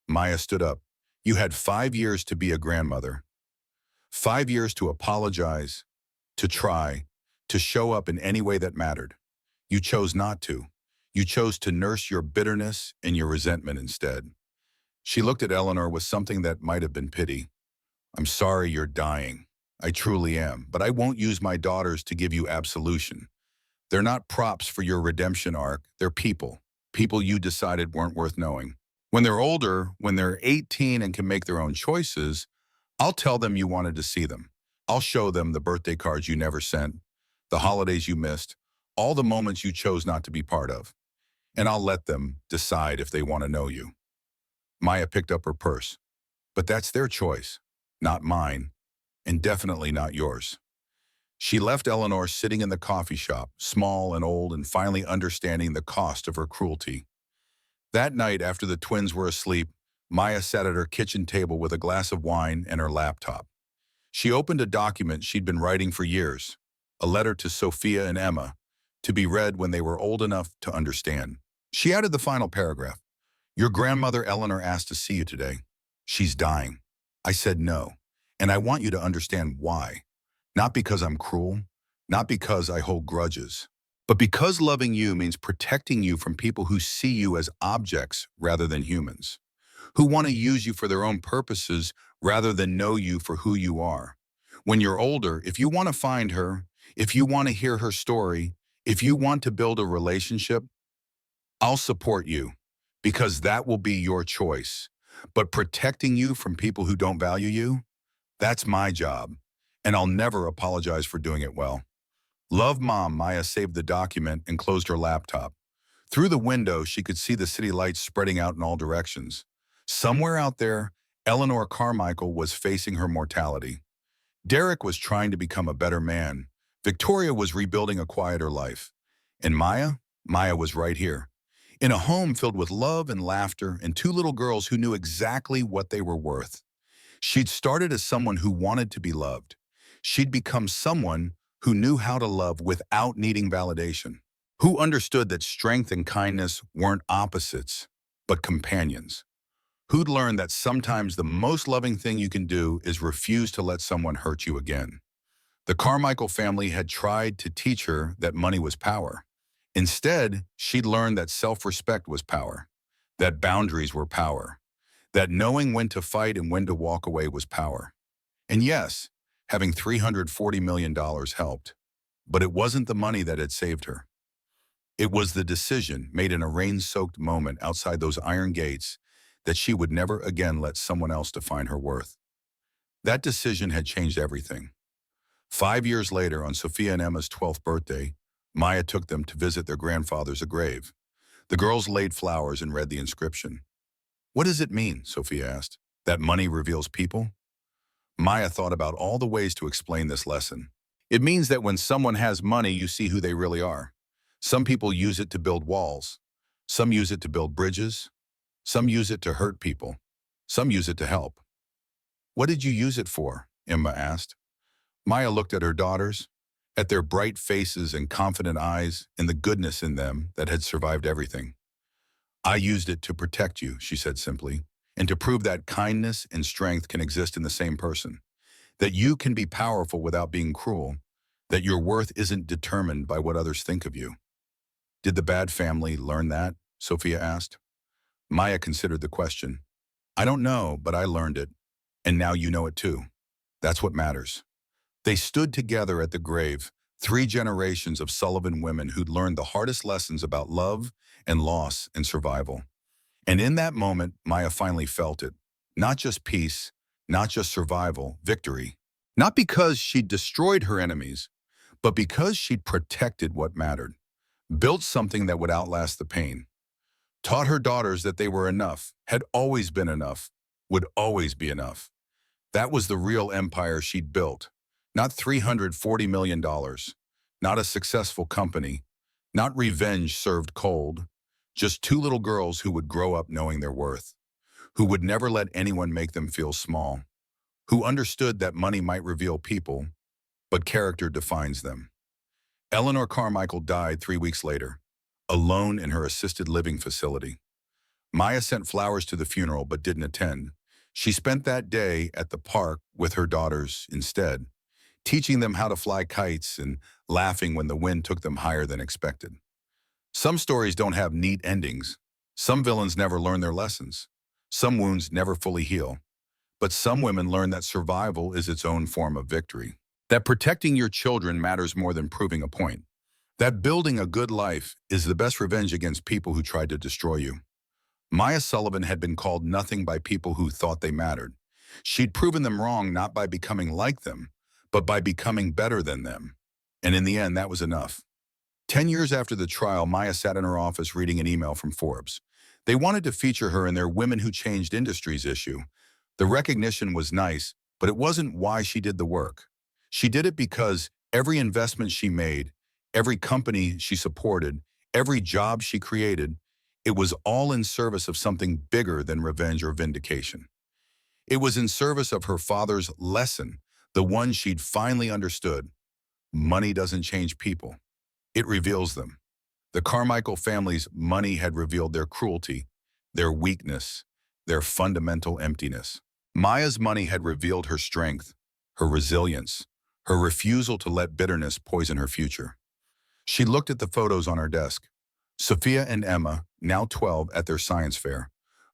Maya stood up. "You had 5 years to be a grandmother. 5 years to apologize, to try, to show up in any way that mattered. You chose not to. You chose to nurse your bitterness and your resentment instead." She looked at Eleanor with something that might have been pity. "I'm sorry you're dying. I truly am, but I won't use my daughters to give you absolution. They're not props for your redemption arc. They're people. People you decided weren't worth knowing. When they're older, when they're 18 and can make their own choices, I'll tell them you wanted to see them. I'll show them the birthday cards you never sent, the holidays you missed, all the moments you chose not to be part of. And I'll let them decide if they want to know you." Maya picked up her purse. "But that's their choice, not mine, and definitely not yours." She left Eleanor sitting in the coffee shop, small and old and finally understanding the cost of her cruelty. That night, after the twins were asleep, Maya sat at her kitchen table with a glass of wine and her laptop. She opened a document she'd been writing for years, a letter to Sophia and Emma, to be read when they were old enough to understand. She added the final paragraph. "Your grandmother Eleanor asked to see you today. She's dying. I said no, and I want you to understand why. Not because I'm cruel, not because I hold grudges, but because loving you means protecting you from people who see you as objects rather than humans, who want to use you for their own purposes rather than know you for who you are. When you're older, if you want to find her, if you want to hear her story, if you want to build a relationship, I'll support you, because that will be your choice. But protecting you from people who don't value you, that's my job, and I'll never apologize for doing it well. Love, Mom." Maya saved the document and closed her laptop. Through the window, she could see the city lights spreading out in all directions. Somewhere out there, Eleanor Carmichael was facing her mortality. Derek was trying to become a better man. Victoria was rebuilding a quieter life. And Maya was right here, in a home filled with love and laughter and two little girls who knew exactly what they were worth. She'd started as someone who wanted to be loved. She'd become someone who knew how to love without needing validation, who understood that strength and kindness weren't opposites, but companions, who'd learned that sometimes the most loving thing you can do is refuse to let someone hurt you again. The Carmichael family had tried to teach her that money was power. Instead, she'd learned that self-respect was power, that boundaries were power, that knowing when to fight and when to walk away was power. And yes, having $340 million helped, but it wasn't the money that had saved her. It was the decision made in a rain-soaked moment outside those iron gates that she would never again let someone else define her worth. That decision had changed everything. 5 years later, on Sophia and Emma's 12th birthday, Maya took them to visit their grandfather's grave. The girls laid flowers and read the inscription. "What does it mean?" Sophia asked. "That money reveals people?" Maya thought about all the ways to explain this lesson. "It means that when someone has money, you see who they really are. Some people use it to build walls. Some use it to build bridges. Some use it to hurt people. Some use it to help." "What did you use it for?" Emma asked. Maya looked at her daughters, at their bright faces and confident eyes and the goodness in them that had survived everything. "I used it to protect you," she said simply, "and to prove that kindness and strength can exist in the same person, that you can be powerful without being cruel, that your worth isn't determined by what others think of you." "Did the Bad family learn that?" Sophia asked. Maya considered the question. "I don't know, but I learned it, and now you know it too. That's what matters." They stood together at the grave, 3 generations of Sullivan women who'd learned the hardest lessons about love and loss and survival. And in that moment, Maya finally felt it. Not just peace, not just survival, victory. Not because she'd destroyed her enemies, but because she'd protected what mattered, built something that would outlast the pain, taught her daughters that they were enough, had always been enough, would always be enough. That was the real empire she'd built. Not $340 million, not a successful company, not revenge served cold, just two little girls who would grow up knowing their worth, who would never let anyone make them feel small, who understood that money might reveal people, but character defines them. Eleanor Carmichael died 3 weeks later, alone in her assisted living facility. Maya sent flowers to the funeral but didn't attend. She spent that day at the park with her daughters instead, teaching them how to fly kites and laughing when the wind took them higher than expected. Some stories don't have neat endings. Some villains never learn their lessons. Some wounds never fully heal. But some women learn that survival is its own form of victory. That protecting your children matters more than proving a point. That building a good life is the best revenge against people who tried to destroy you. Maya Sullivan had been called nothing by people who thought they mattered. She'd proven them wrong not by becoming like them, but by becoming better than them. And in the end, that was enough. 10 years after the trial, Maya sat in her office reading an email from Forbes. They wanted to feature her in their Women Who Changed Industries issue. The recognition was nice, but it wasn't why she did the work. She did it because every investment she made, every company she supported, every job she created, it was all in service of something bigger than revenge or vindication. It was in service of her father's lesson, the one she'd finally understood. Money doesn't change people. It reveals them. The Carmichael family's money had revealed their cruelty, their weakness, their fundamental emptiness. Maya's money had revealed her strength, her resilience, her refusal to let bitterness poison her future. She looked at the photos on her desk. Sophia and Emma, now 12, at their science fair.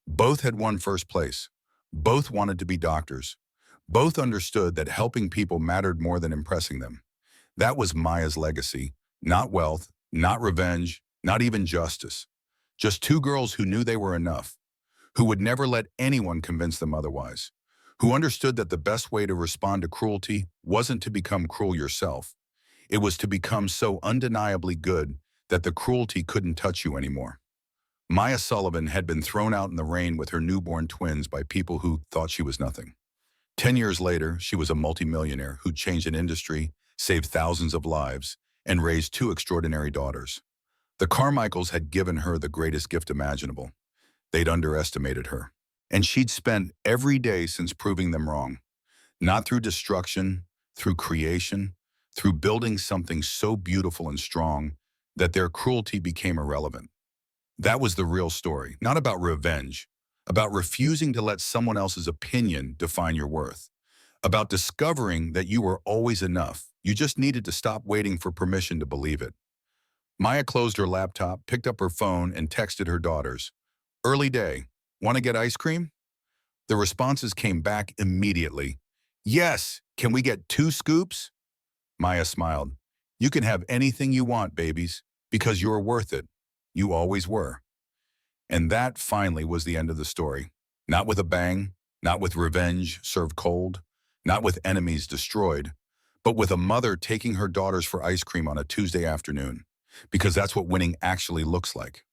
Both had won first place. Both wanted to be doctors. Both understood that helping people mattered more than impressing them. That was Maya's legacy. Not wealth, not revenge, not even justice. Just two girls who knew they were enough, who would never let anyone convince them otherwise, who understood that the best way to respond to cruelty wasn't to become cruel yourself. It was to become so undeniably good that the cruelty couldn't touch you anymore. Maya Sullivan had been thrown out in the rain with her newborn twins by people who thought she was nothing. 10 years later, she was a multimillionaire who changed an industry, saved thousands of lives, and raised two extraordinary daughters. The Carmichaels had given her the greatest gift imaginable. They'd underestimated her. And she'd spent every day since proving them wrong. Not through destruction, through creation, through building something so beautiful and strong that their cruelty became irrelevant. That was the real story, not about revenge, about refusing to let someone else's opinion define your worth, about discovering that you were always enough. You just needed to stop waiting for permission to believe it. Maya closed her laptop, picked up her phone, and texted her daughters. Early day. Want to get ice cream? The responses came back immediately. Yes, can we get 2 scoops? Maya smiled. You can have anything you want, babies, because you're worth it. You always were. And that finally was the end of the story. Not with a bang, not with revenge served cold, not with enemies destroyed, but with a mother taking her daughters for ice cream on a Tuesday afternoon, because that's what winning actually looks like.